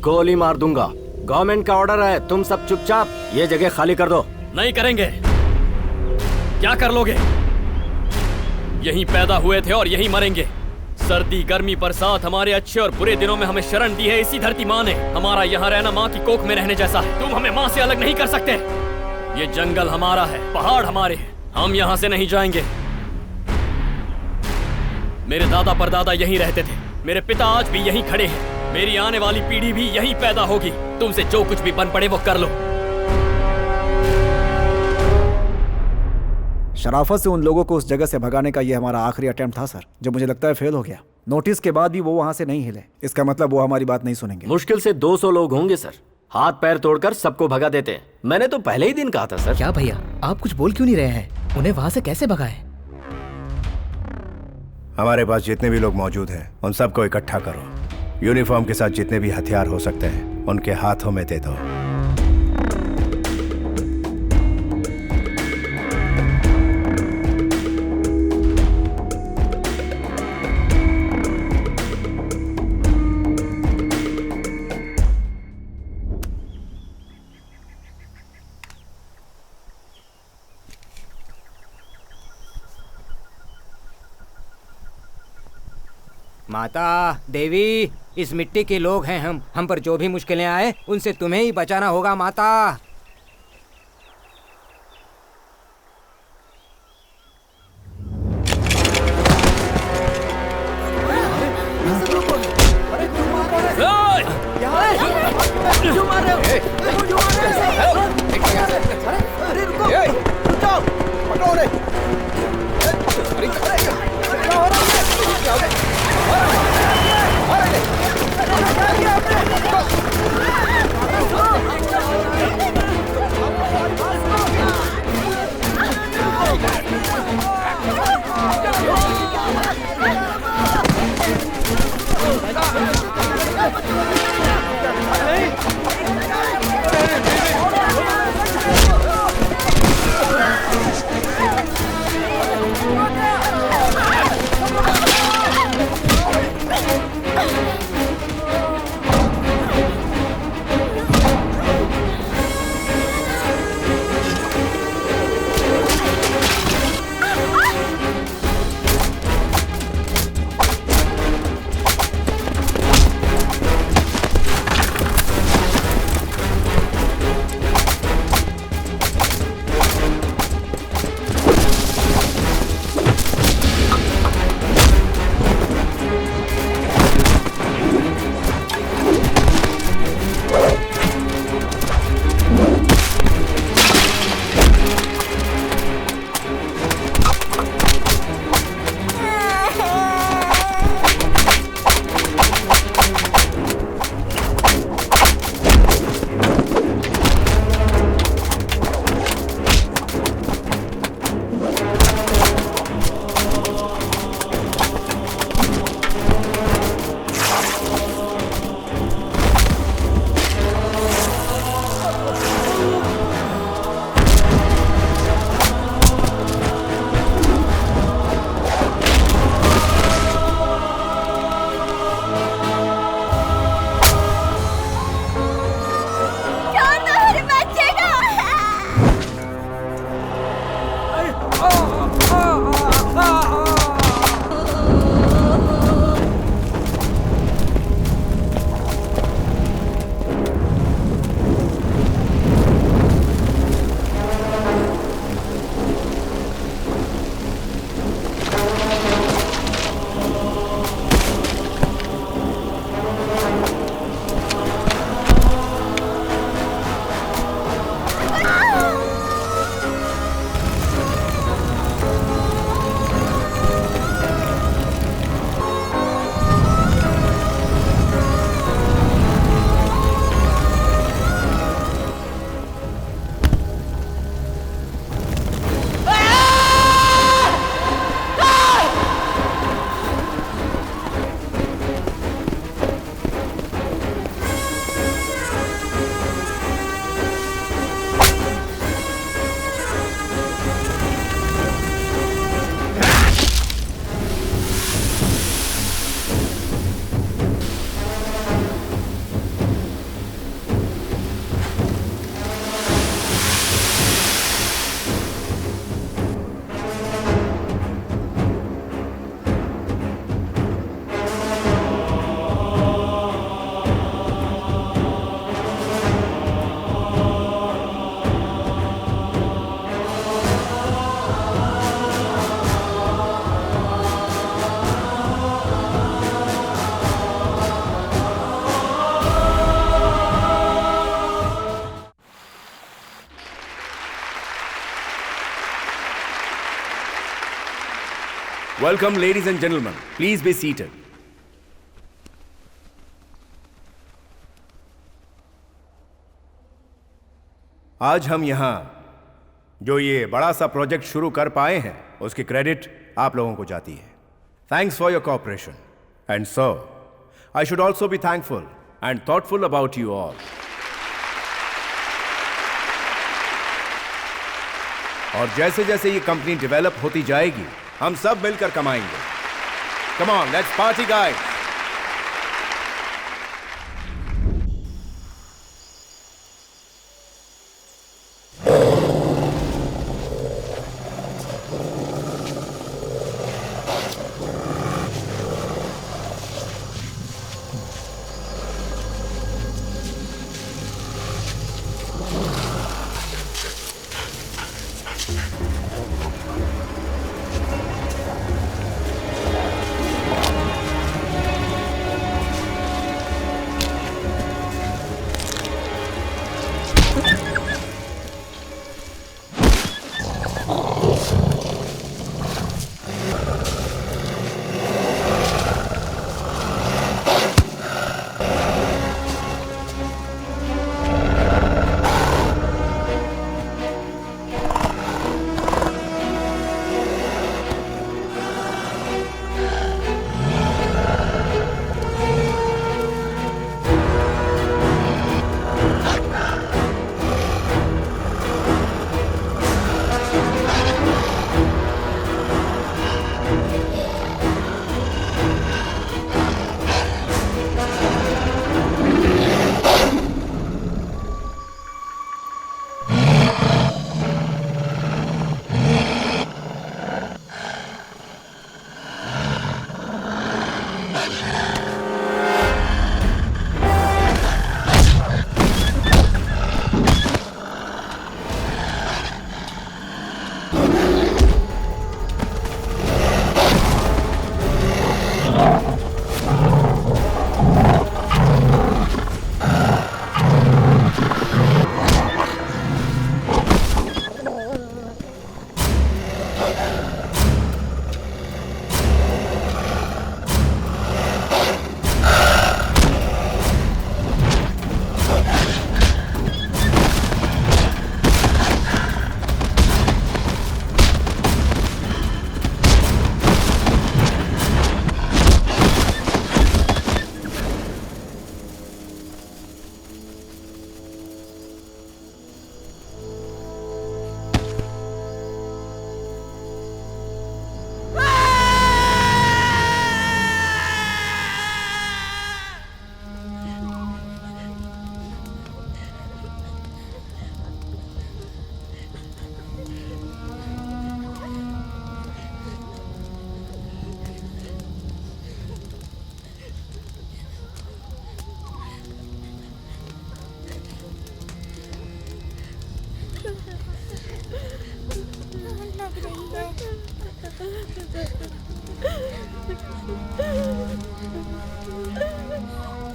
गोली मार दूंगा। गवर्नमेंट का ऑर्डर है, तुम सब चुपचाप ये जगह खाली कर दो। नहीं करेंगे। क्या कर लोगे? यहीं पैदा हुए थे और यहीं मरेंगे। सर्दी, गर्मी, बरसात, हमारे अच्छे और बुरे दिनों में हमें शरण दी है इसी धरती माँ ने। हमारा यहाँ रहना माँ की कोख में रहने जैसा है। तुम हमें माँ से अलग नहीं कर सकते। ये जंगल हमारा है, पहाड़ हमारे हैं, हम यहाँ से नहीं जाएंगे। मेरे दादा परदादा यहीं रहते थे, मेरे पिता आज भी यहीं खड़े हैं, मेरी आने वाली पीढ़ी भी यहीं पैदा होगी। तुमसे जो कुछ भी बन पड़े वो कर लो। शराफत से उन लोगों को उस जगह से भगाने का ये हमारा आखिरी अटेम्प्ट था सर, जो मुझे लगता है फेल हो गया। नोटिस के बाद भी वो वहां से नहीं हिले, इसका मतलब वो हमारी बात नहीं सुनेंगे। मुश्किल से 200 लोग होंगे सर, हाथ पैर तोड़कर सबको भगा देते हैं। मैंने तो पहले ही दिन कहा था सर। क्या भैया, आप कुछ बोल क्यों नहीं रहे हैं? उन्हें वहां से कैसे भगाएं? हमारे पास जितने भी लोग मौजूद हैं उन सबको इकट्ठा करो। यूनिफॉर्म के साथ जितने भी हथियार हो सकते हैं उनके हाथों में दे दो। माता देवी, इस मिट्टी के लोग हैं हम पर जो भी मुश्किलें आए उनसे तुम्हें ही बचाना होगा माता। क्यों मार रहे हो? क्यों मार रहे हो? अरे रुको, रुक जाओ, पकड़ो उन्हें। अरे Welcome, ladies and gentlemen. Please be seated. आज हम यहाँ जो ये बड़ा सा प्रोजेक्ट शुरू कर पाए हैं उसकी क्रेडिट आप लोगों को जाती है. Thanks for your cooperation. And so, I should also be thankful and thoughtful about you all. और जैसे जैसे ये कंपनी डेवलप होती जाएगी हम सब मिलकर कमाएंगे. Come on, let's party, guys.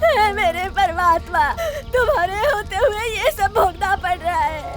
हे मेरे परमात्मा, तुम्हारे होते हुए ये सब भोगना पड़ रहा है।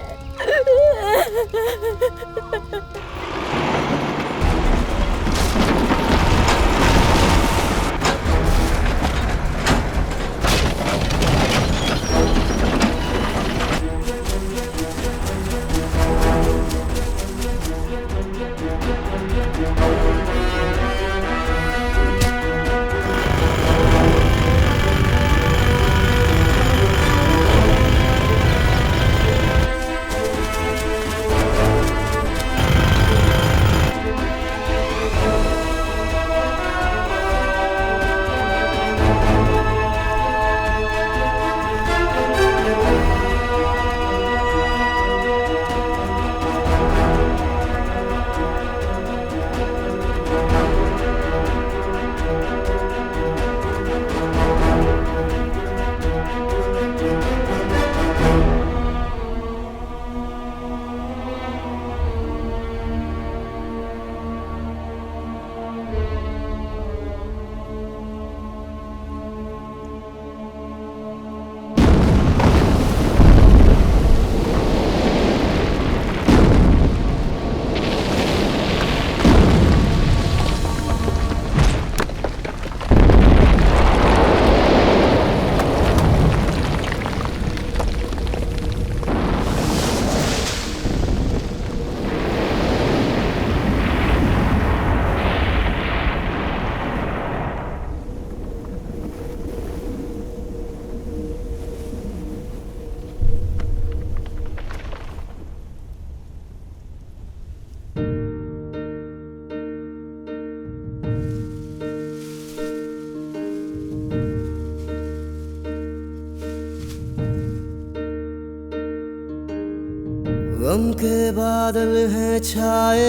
गम के बादल हैं छाए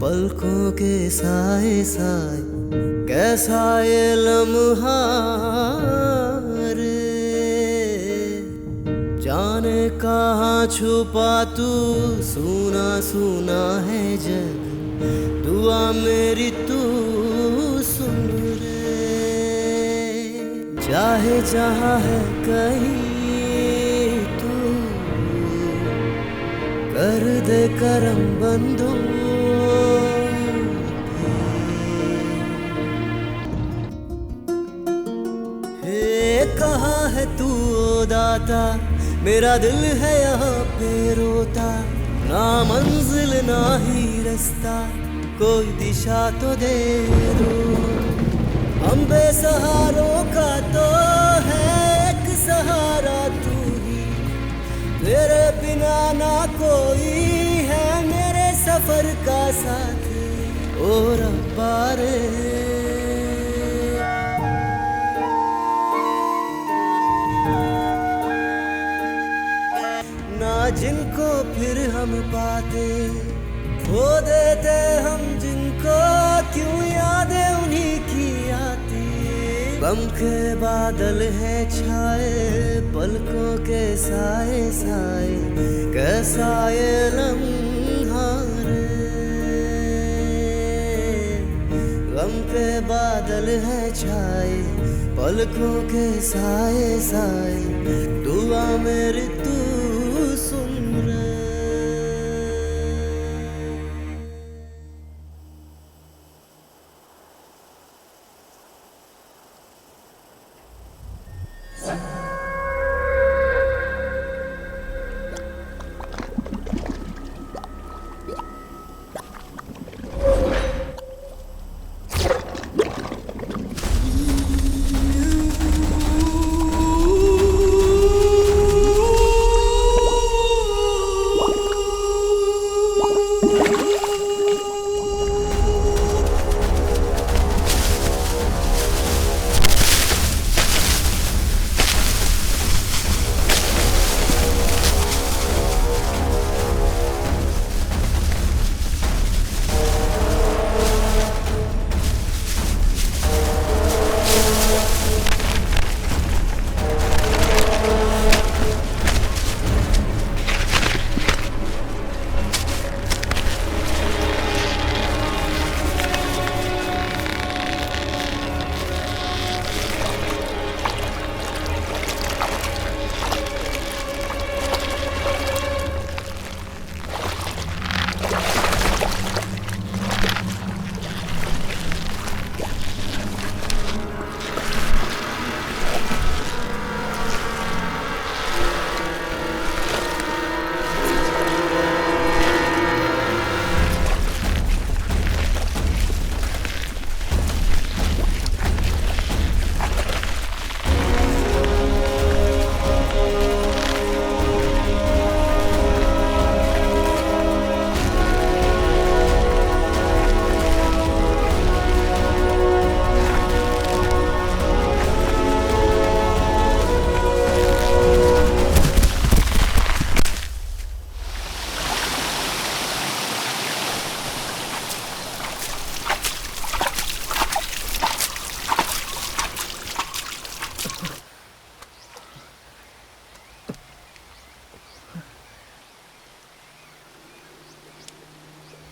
पलकों के साए साए, कैसा ये लम्हा रे, जाने कहाँ छुपा तू, सुना सुना है जग, दुआ मेरी तू सुन रे, चाहे जहाँ है कहीं कर दे करम बंदो, हे कहाँ है तू ओ दाता, मेरा दिल है यहाँ पे रोता, ना मंजिल ना ही रास्ता, कोई दिशा तो दे दो। हम बेसहारों का तो है एक सहारा तू ही, तेरे बिना ना कोई है मेरे सफर का साथ, ओ रब्बा रे। ना जिनको फिर हम पाते, खो देते हम जिनको, क्यों यादें उन्हीं की आती। गम के बादल हैं छाए पलकों के साए साए, कैसा ये लम्हा रे, गम के बादल हैं छाए पलकों के साए साए, दुआ मेरी तू सुन रे।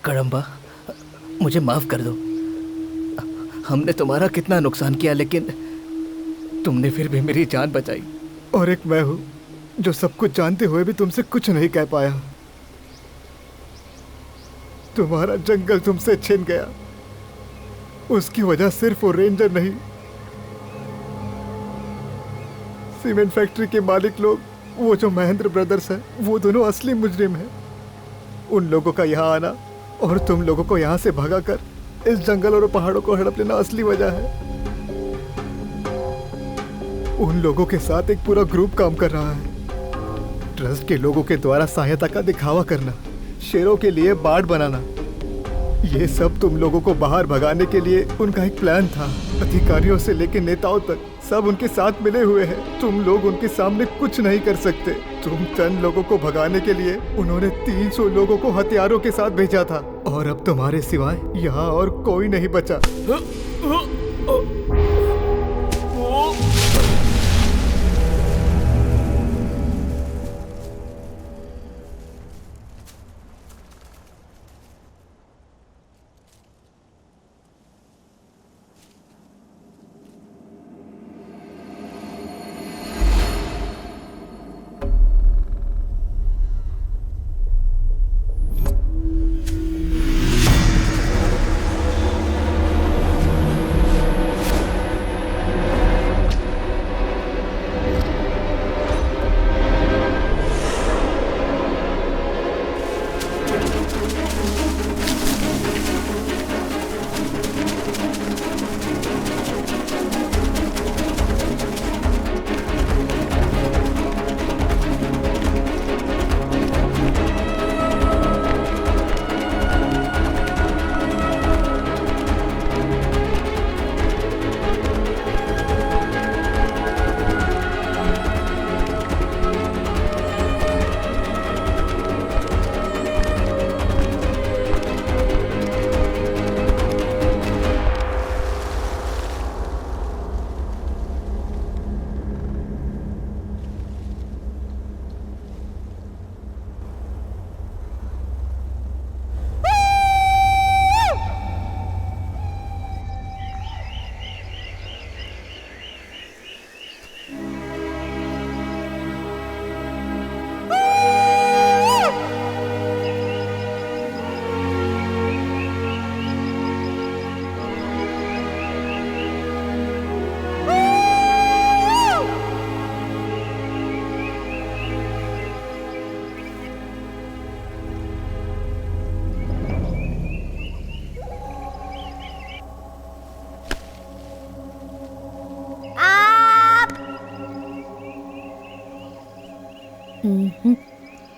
कड़म्बा, मुझे माफ कर दो। हमने तुम्हारा कितना नुकसान किया, लेकिन तुमने फिर भी मेरी जान बचाई। और एक मैं हूँ जो सब कुछ जानते हुए भी तुमसे कुछ नहीं कह पाया। तुम्हारा जंगल तुमसे छिन गया, उसकी वजह सिर्फ वो रेंजर नहीं, सीमेंट फैक्ट्री के मालिक लोग, वो जो महेंद्र ब्रदर्स हैं, वो दोनों असली मुजरिम हैं। उन लोगों का यहाँ आना और तुम लोगों को यहाँ से भगाकर इस जंगल और पहाड़ों को हड़प लेना असली वजह है। उन लोगों के साथ एक पूरा ग्रुप काम कर रहा है। ट्रस्ट के लोगों के द्वारा सहायता का दिखावा करना, शेरों के लिए बाड़ बनाना। ये सब तुम लोगों को बाहर भगाने के लिए उनका एक प्लान था। अधिकारियों से लेकर नेताओं तक सब उनके साथ मिले हुए हैं। तुम लोग उनके सामने कुछ नहीं कर सकते। तुम चंद लोगों को भगाने के लिए उन्होंने 300 लोगों को हथियारों के साथ भेजा था और अब तुम्हारे सिवाय यहाँ और कोई नहीं बचा।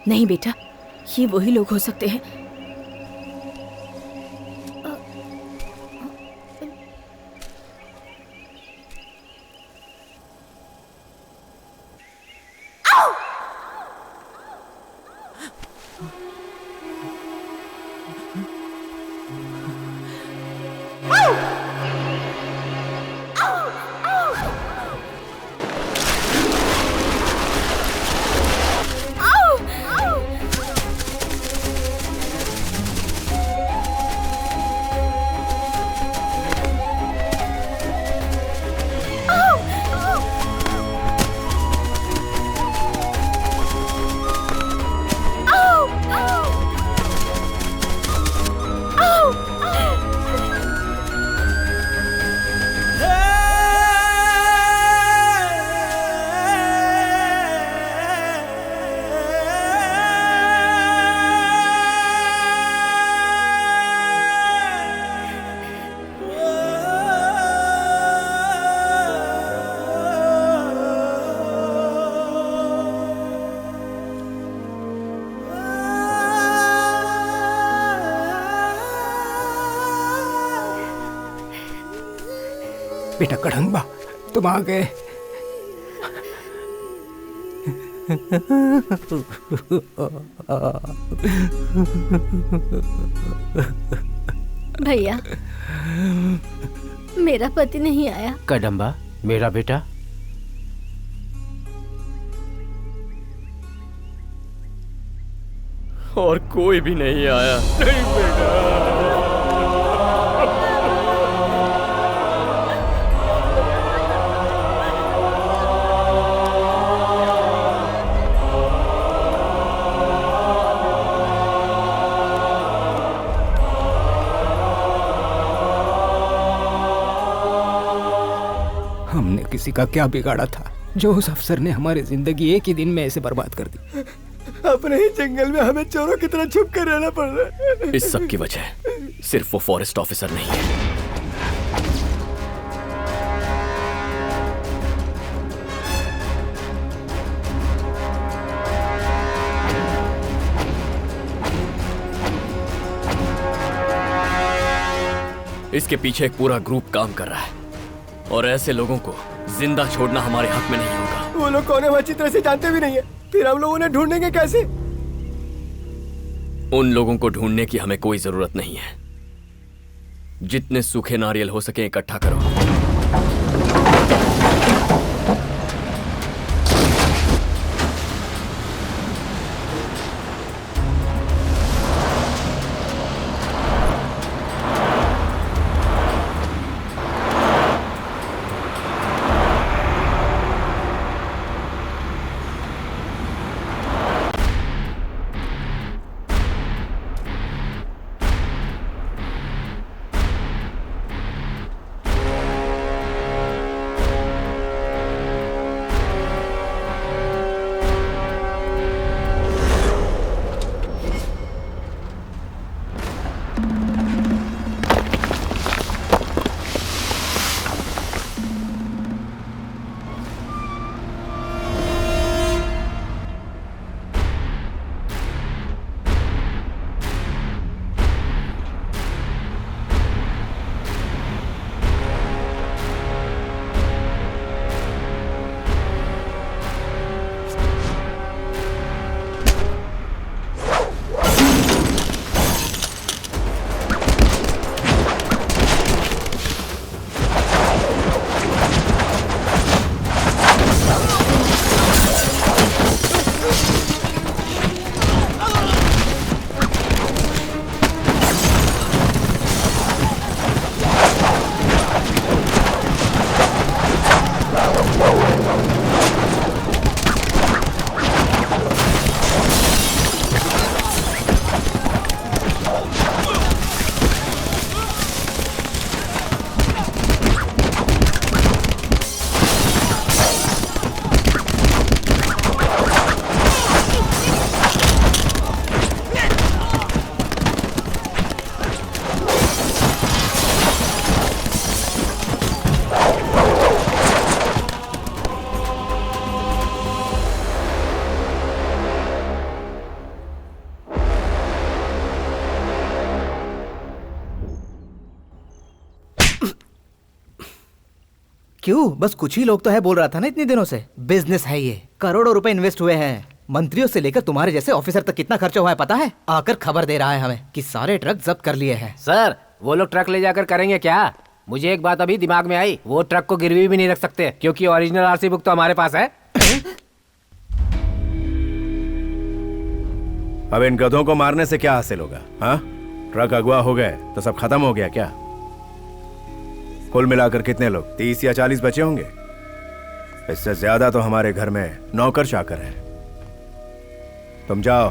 नहीं बेटा, ये वही लोग हो सकते हैं। बेटा कड़ंबा, तुम आ गए। भैया, मेरा पति नहीं आया। कदम्बा, मेरा बेटा। और कोई भी नहीं आया। नहीं बेटा। हमने किसी का क्या बिगाड़ा था जो उस अफसर ने हमारी जिंदगी एक ही दिन में ऐसे बर्बाद कर दी। अपने ही जंगल में हमें चोरों की तरह छुप कर रहना पड़ रहा है। इस सब की वजह सिर्फ वो फॉरेस्ट ऑफिसर नहीं है। इसके पीछे एक पूरा ग्रुप काम कर रहा है और ऐसे लोगों को जिंदा छोड़ना हमारे हक में नहीं होगा। वो लोग कौन है वो अच्छी तरह से जानते भी नहीं है, फिर हम लोग उन्हें ढूंढेंगे कैसे? उन लोगों को ढूंढने की हमें कोई जरूरत नहीं है। जितने सूखे नारियल हो सके इकट्ठा करो। क्यों? बस कुछ ही लोग तो है बोल रहा था ना इतने दिनों से। बिजनेस है ये, करोड़ों रुपए इन्वेस्ट हुए हैं। मंत्रियों से लेकर तुम्हारे जैसे ऑफिसर तक कितना खर्चा हुआ है पता है? आकर खबर दे रहा है हमें कि सारे ट्रक जब्त कर लिए हैं। सर वो लोग ट्रक ले जाकर करेंगे क्या? मुझे एक बात अभी दिमाग में आई, वो ट्रक को गिरवी भी नहीं रख सकते क्योंकि ओरिजिनल आरसी बुक तो हमारे पास है। अब इन गधों को मारने से क्या हासिल होगा? हाँ, ट्रक अगवा हो गए तो सब खत्म हो गया क्या? कुल मिलाकर कितने लोग 30 या 40 बचे होंगे। इससे ज्यादा तो हमारे घर में नौकर चाकर हैं। तुम जाओ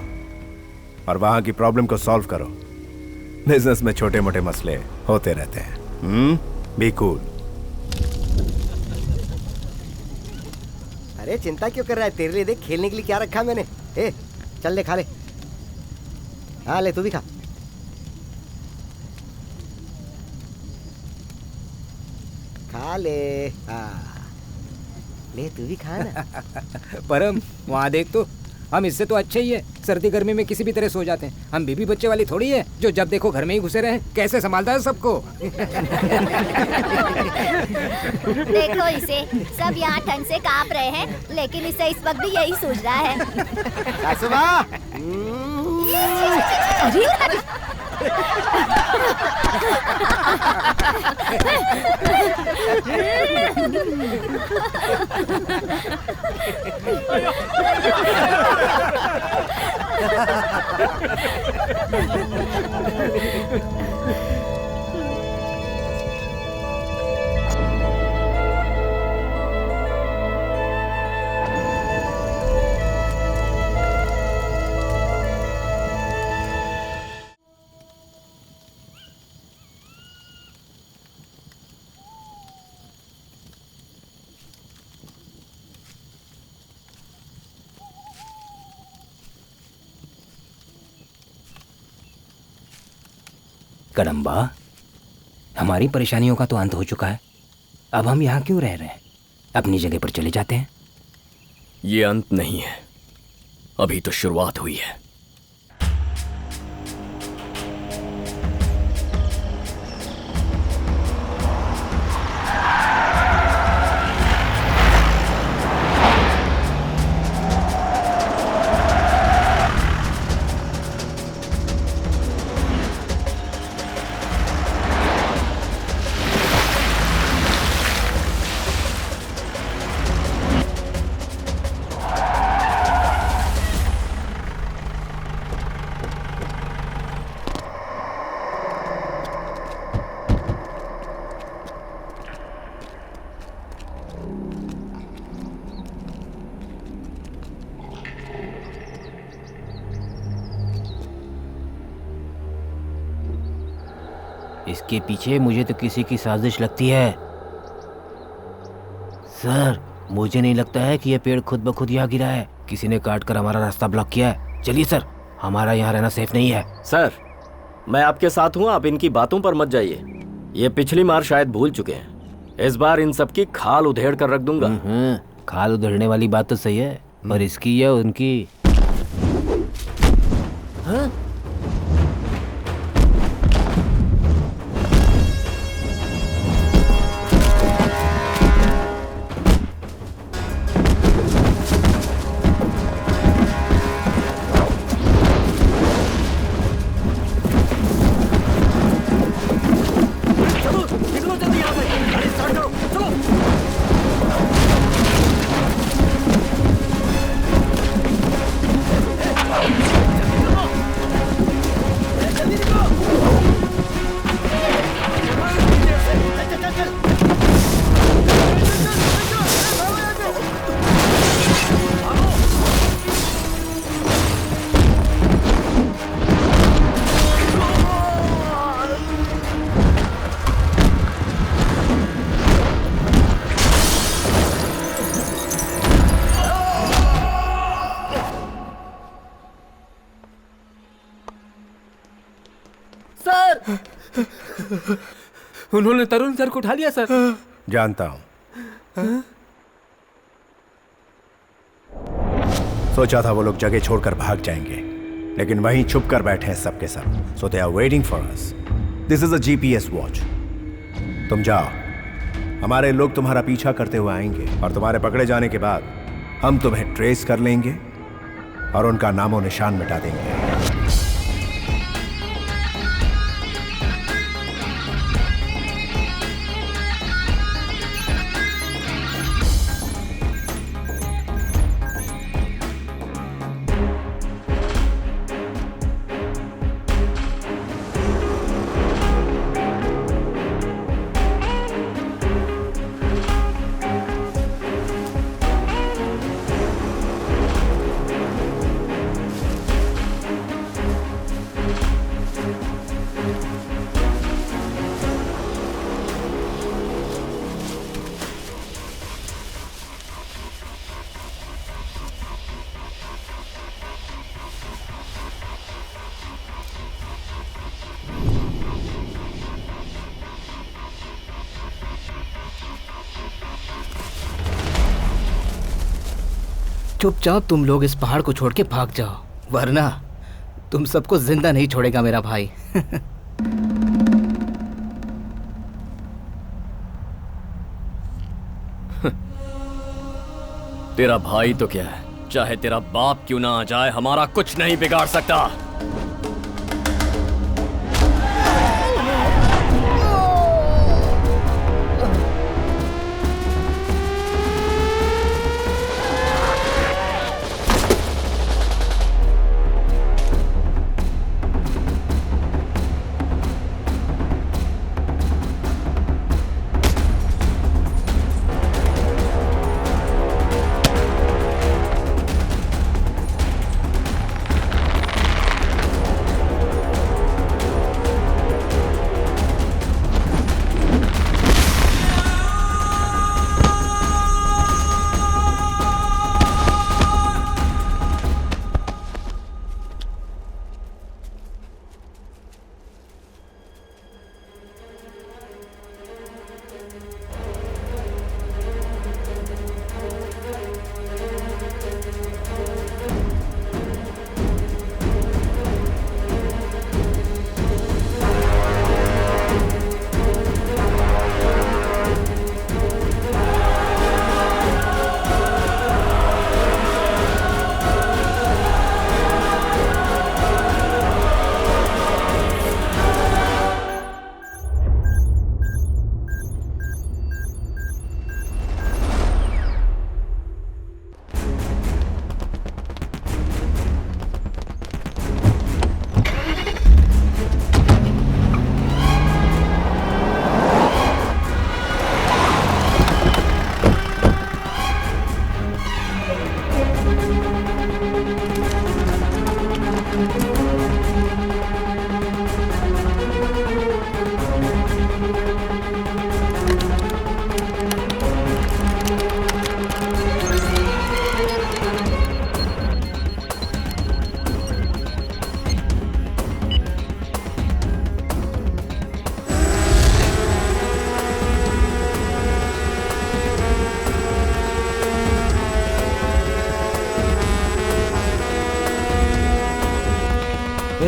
और वहां की प्रॉब्लम को सॉल्व करो। बिजनेस में छोटे मोटे मसले होते रहते हैं। Be cool. अरे चिंता क्यों कर रहा है? तेरे लिए देख खेलने के लिए क्या रखा मैंने। ए चल ले, खा ले। हाँ ले, तू भी खा। खा ले। हाँ ले, तू भी खा ना। परम वहाँ देख तो, हम इससे तो अच्छे ही है। सर्दी गर्मी में किसी भी तरह सो जाते हैं। हम बीबी बच्चे वाली थोड़ी है जो जब देखो घर में ही घुसे रहे। कैसे संभालता है सबको। देखो इसे, सब यहाँ ठंड से कांप रहे हैं, लेकिन इसे इस वक्त भी यही सूझ रहा है। कदम्बा, हमारी परेशानियों का तो अंत हो चुका है। अब हम यहाँ क्यों रह रहे हैं? अपनी जगह पर चले जाते हैं। ये अंत नहीं है, अभी तो शुरुआत हुई है। इसके पीछे मुझे तो किसी की साजिश लगती है। सर, मुझे नहीं लगता है कि यह पेड़ खुद ब खुद यहाँ गिरा है। किसी ने काट कर हमारा रास्ता ब्लॉक किया है। चलिए सर, हमारा यहाँ रहना सेफ नहीं है। सर, मैं आपके साथ हूँ, आप इनकी बातों पर मत जाइए। ये पिछली बार शायद भूल चुके हैं। इस बार इन सबकी खाल उधेड़ कर रख दूंगा। खाल उधेड़ने वाली बात तो सही है, पर इसकी या उनकी। हाँ? उन्होंने तरुण सर को उठा लिया सर। जानता हूं। सोचा था वो लोग जगह छोड़कर भाग जाएंगे, लेकिन वहीं छुप कर बैठे हैं सबके सब। So they are waiting for us. This is a GPS watch. तुम जाओ, हमारे लोग तुम्हारा पीछा करते हुए आएंगे और तुम्हारे पकड़े जाने के बाद हम तुम्हें ट्रेस कर लेंगे और उनका नामो निशान मिटा देंगे। चुपचाप तुम लोग इस पहाड़ को छोड़ के भाग जाओ, वरना तुम सबको जिंदा नहीं छोड़ेगा मेरा भाई। तेरा भाई तो क्या है, चाहे तेरा बाप क्यों ना आ जाए, हमारा कुछ नहीं बिगाड़ सकता।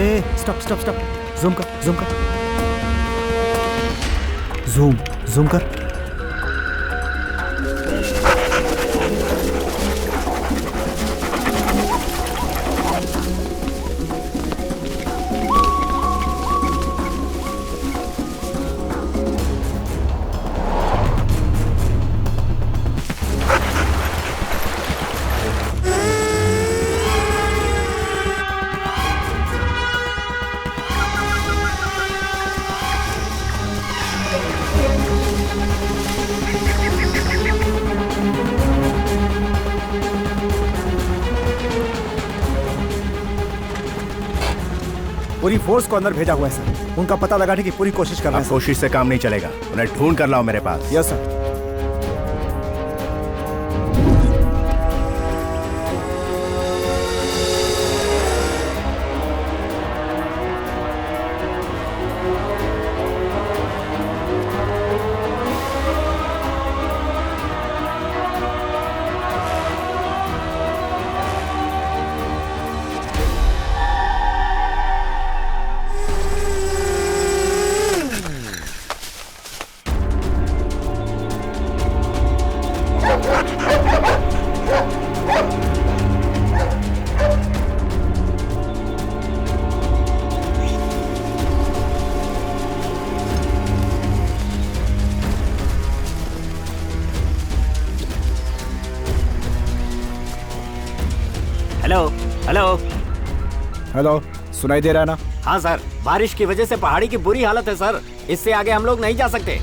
स्टॉप स्टॉप स्टॉप, जूम कर, जूम कर, जूम जूम कर। पूरी फोर्स को अंदर भेजा हुआ है सर। उनका पता लगाने की पूरी कोशिश कर रहे हैं। कोशिश से काम नहीं चलेगा, उन्हें ढूंढ कर लाओ मेरे पास। Yes sir. हेलो हेलो, सुनाई दे रहा है ना? हाँ सर, बारिश की वजह से पहाड़ी की बुरी हालत है सर। इससे आगे हम लोग नहीं जा सकते।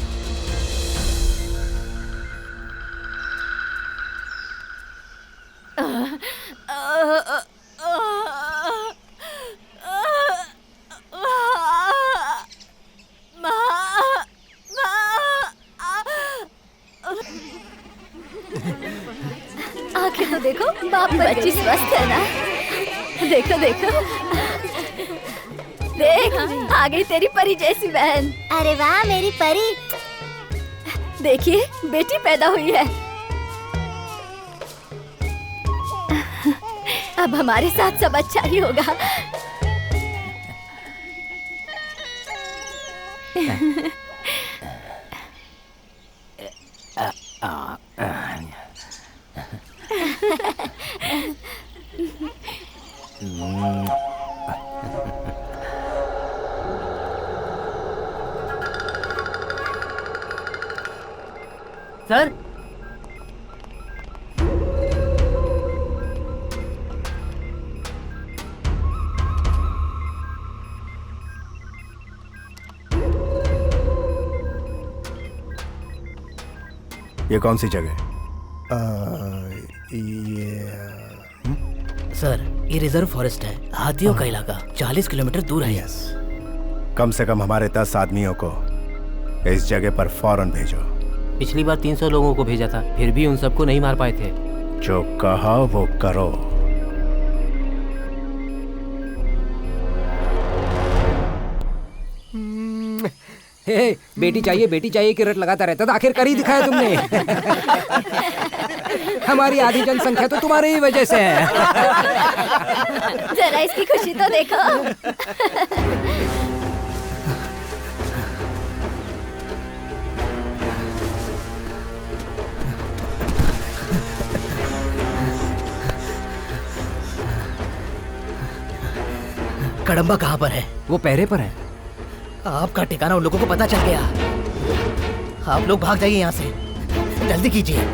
आंखें तो देखो, बाप बच्ची स्वस्थ है ना? देखो देखो, देख आ गई तेरी परी जैसी बहन। अरे वाह मेरी परी। देखिए बेटी पैदा हुई है। अब हमारे साथ सब अच्छा ही होगा। सर, ये कौन सी जगह? सर ये रिजर्व फॉरेस्ट है, हाथियों का इलाका 40 किलोमीटर दूर है। यस, कम से कम हमारे 10 आदमियों को इस जगह पर फौरन भेजो। पिछली बार 300 लोगों को भेजा था, फिर भी उन सबको नहीं मार पाए थे। जो कहा वो करो। हे, बेटी चाहिए कि रट लगाता रहता था, आखिर कर ही दिखाया तुमने। हमारी आधी जनसंख्या तो तुम्हारी ही वजह से है। जरा इसकी खुशी तो देखो। कड़म्बा कहाँ पर है? वो पहरे पर है। आपका ठिकाना उन लोगों को पता चल गया। आप लोग भाग जाइए यहाँ से, जल्दी कीजिए।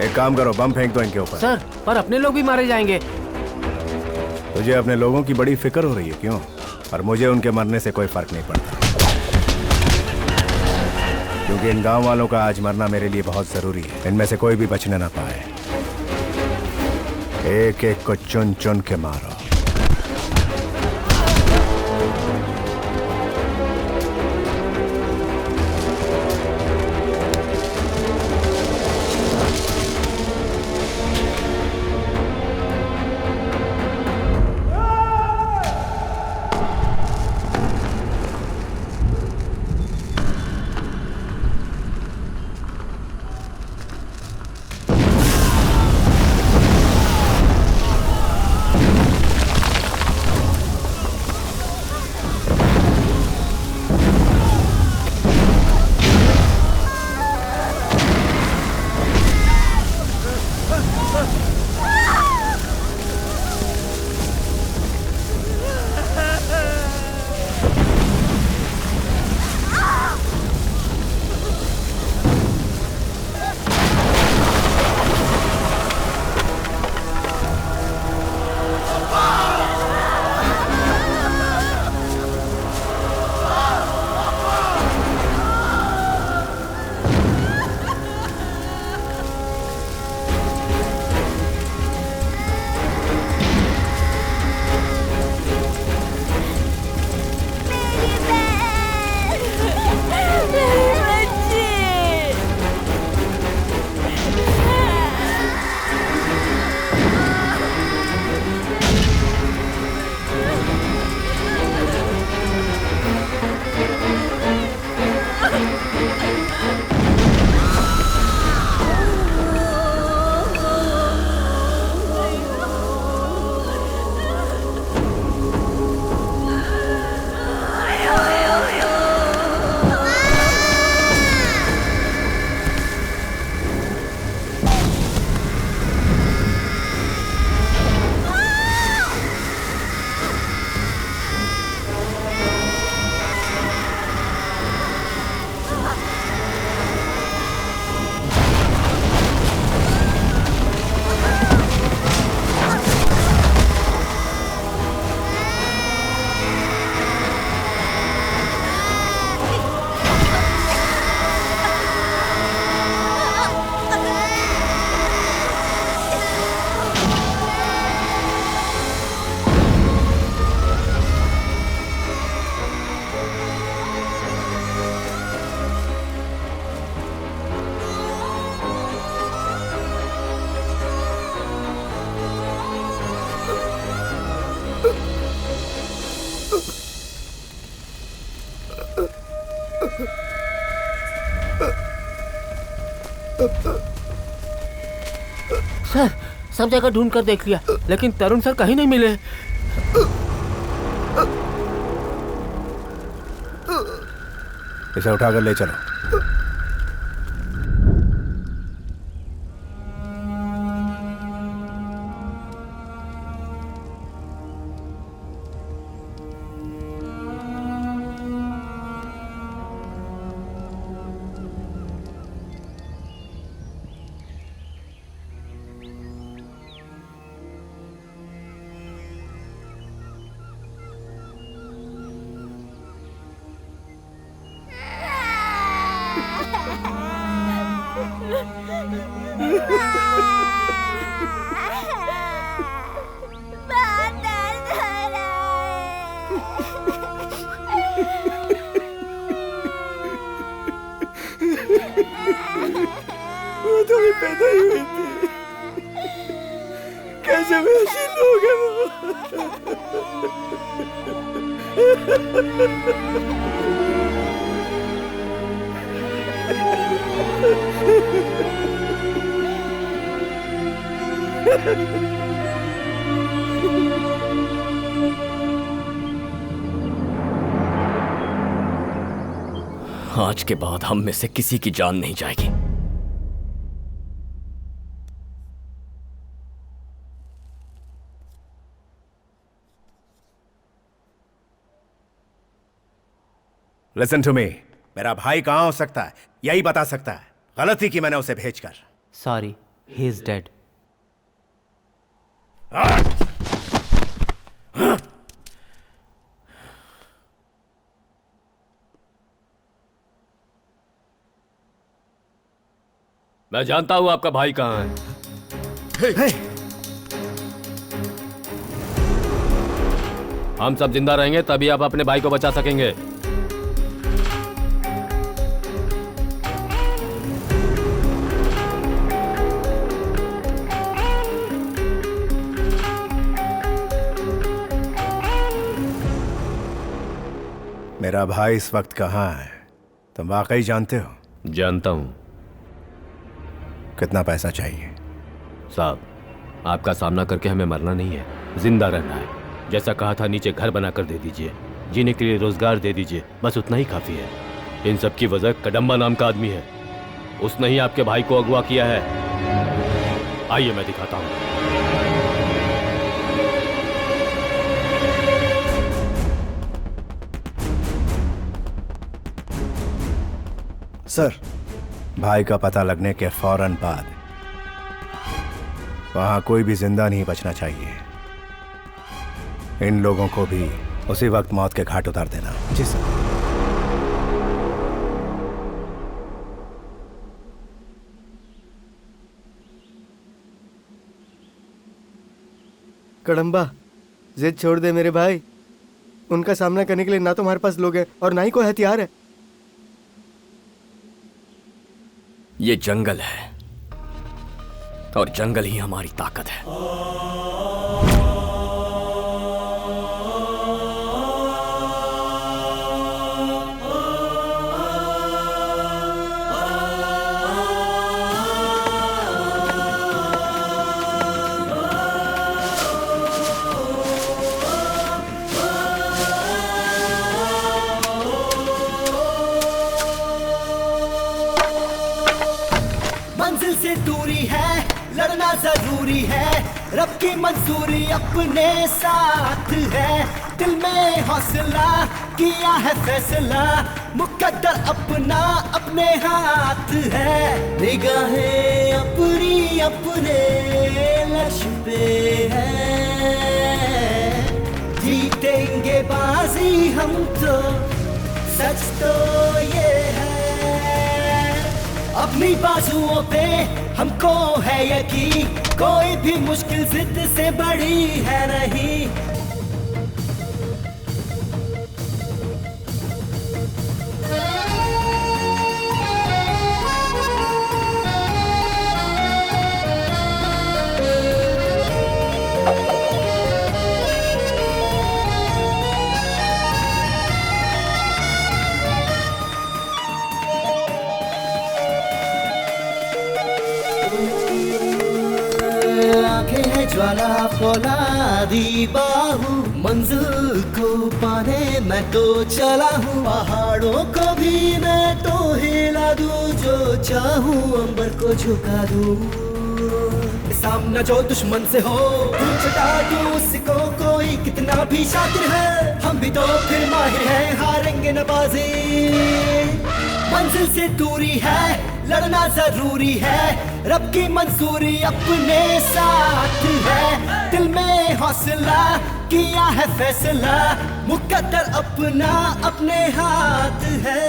एक काम करो, बम फेंक दो इनके ऊपर। सर, पर अपने लोग भी मारे जाएंगे। तुझे अपने लोगों की बड़ी फिक्र हो रही है, क्यों? और मुझे उनके मरने से कोई फर्क नहीं पड़ता, क्योंकि इन गांव वालों का आज मरना मेरे लिए बहुत जरूरी है। इनमें से कोई भी बचने ना पाए। एक एक को चुन चुन के मारो। सर, सब जगह ढूंढ कर देख लिया, लेकिन तरुण सर कहीं नहीं मिले। इसे उठाकर ले चलो। वो तो भी पैदा ही हुई थी, कैसे वैसे लोग हैं आज के बाद हम में से किसी की जान नहीं जाएगी। लिसन टू मी, मेरा भाई कहाँ हो सकता है यही बता सकता है। गलती की मैंने उसे भेजकर। Sorry, he is dead. मैं जानता हूं आपका भाई कहां है। हम सब जिंदा रहेंगे तभी आप अपने भाई को बचा सकेंगे। मेरा भाई इस वक्त कहाँ है तुम वाकई जानते हो? जानता हूं। कितना पैसा चाहिए? साहब, आपका सामना करके हमें मरना नहीं है, जिंदा रहना है। जैसा कहा था, नीचे घर बनाकर दे दीजिए, जीने के लिए रोजगार दे दीजिए, बस उतना ही काफी है। इन सब की वजह कदम्बा नाम का आदमी है। उसने ही आपके भाई को अगवा किया है। आइए मैं दिखाता हूं। सर, भाई का पता लगने के फौरन बाद वहां कोई भी जिंदा नहीं बचना चाहिए। इन लोगों को भी उसी वक्त मौत के घाट उतार देना। जी सर। कड़म्बा, जिद छोड़ दे मेरे भाई। उनका सामना करने के लिए ना तो हमारे पास लोग हैं और ना ही कोई हथियार है। ये जंगल है और जंगल ही हमारी ताकत है। मंजिल से दूरी है, लड़ना जरूरी है, रब की मंजूरी अपने साथ है। दिल में हौसला किया है फैसला, मुकद्दर अपना अपने हाथ है। निगाहें अपनी अपने लक्ष्य पे है, जीतेंगे बाजी हम तो, सच तो ये है। अपनी बाजुओं पे हमको है यकीन, कोई भी मुश्किल जिद से बड़ी है नहीं। ज्वाला फौलादी बाहू, मंजिल को पाने मैं तो चला हूँ। पहाड़ों को भी मैं तो हिला दूँ, जो चाहूँ अंबर को झुका दूँ। सामना जो दुश्मन से हो छुटा दूँ उसको, कोई कितना भी शातिर है, हम भी तो फिर माहिर हैं, हारेंगे न बाजी। मंजिल से दूरी है, लड़ना जरूरी है, रब की मंजूरी अपने साथ है। दिल में हौसला किया है फैसला, मुकद्दर अपना अपने हाथ है।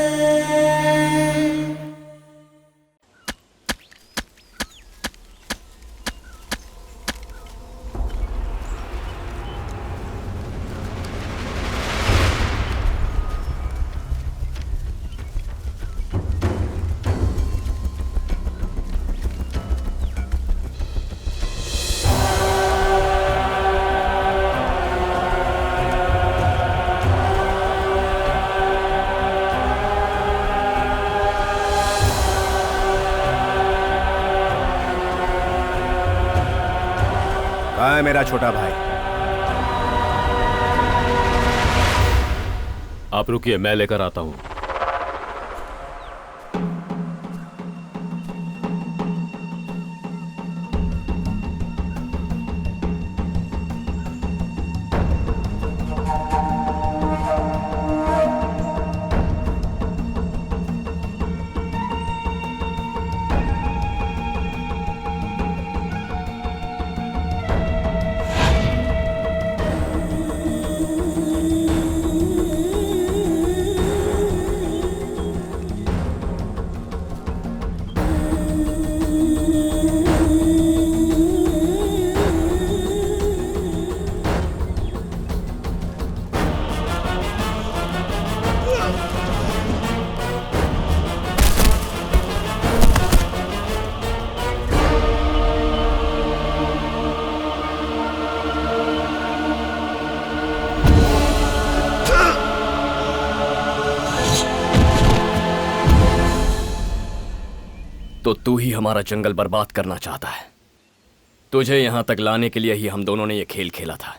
कहाँ है मेरा छोटा भाई? आप रुकिए, मैं लेकर आता हूं। तो तू ही हमारा जंगल बर्बाद करना चाहता है। तुझे यहां तक लाने के लिए ही हम दोनों ने ये खेल खेला था।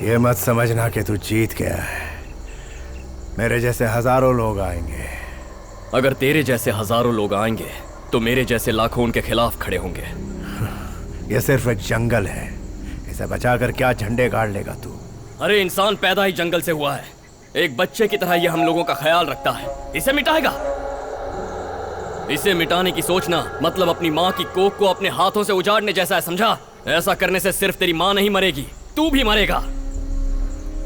ये मत समझना कि तू जीत गया है। मेरे जैसे हजारों लोग आएंगे। अगर तेरे जैसे हजारों लोग आएंगे तो मेरे जैसे लाखों उनके खिलाफ खड़े होंगे। ये सिर्फ एक जंगल है, इसे बचाकर क्या झंडे गाड़ लेगा तू? अरे इंसान पैदा ही जंगल से हुआ है। एक बच्चे की तरह ये हम लोगों का ख्याल रखता है। इसे मिटाएगा? इसे मिटाने की सोचना मतलब अपनी माँ की कोख को अपने हाथों से उजाड़ने जैसा है, समझा? ऐसा करने से सिर्फ तेरी माँ नहीं मरेगी, तू भी मरेगा।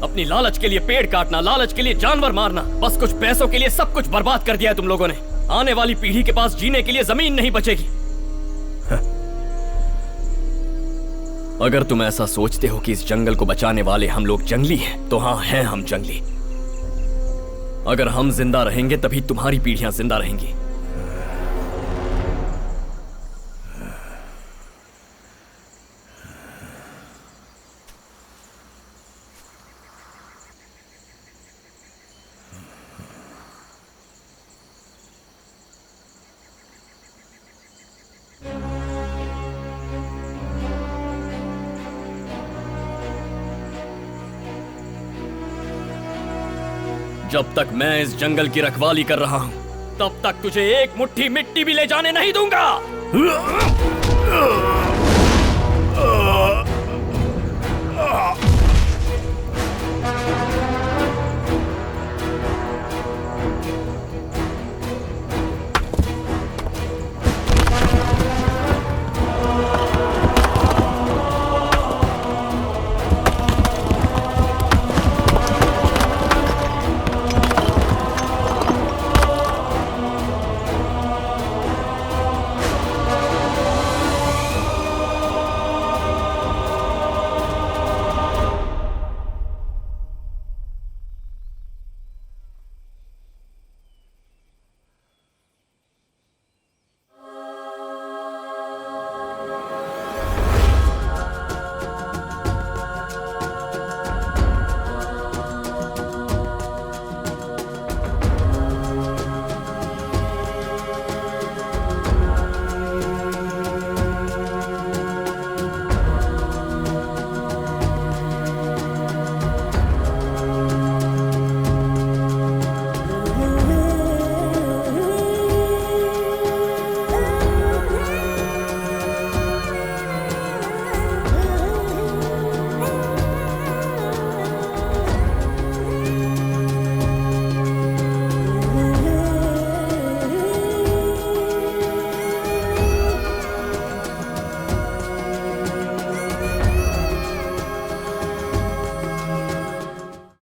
अपनी लालच के लिए पेड़ काटना, लालच के लिए जानवर मारना, बस कुछ पैसों के लिए सब कुछ बर्बाद कर दिया है तुम लोगों ने। आने वाली पीढ़ी के पास जीने के लिए जमीन नहीं बचेगी। अगर तुम ऐसा सोचते हो कि इस जंगल को बचाने वाले हम लोग जंगली हैं, तो हाँ, हैं हम जंगली। अगर हम जिंदा रहेंगे तभी तुम्हारी पीढ़ियां जिंदा रहेंगी। जब तक मैं इस जंगल की रखवाली कर रहा हूं, तब तक तुझे एक मुट्ठी मिट्टी भी ले जाने नहीं दूंगा।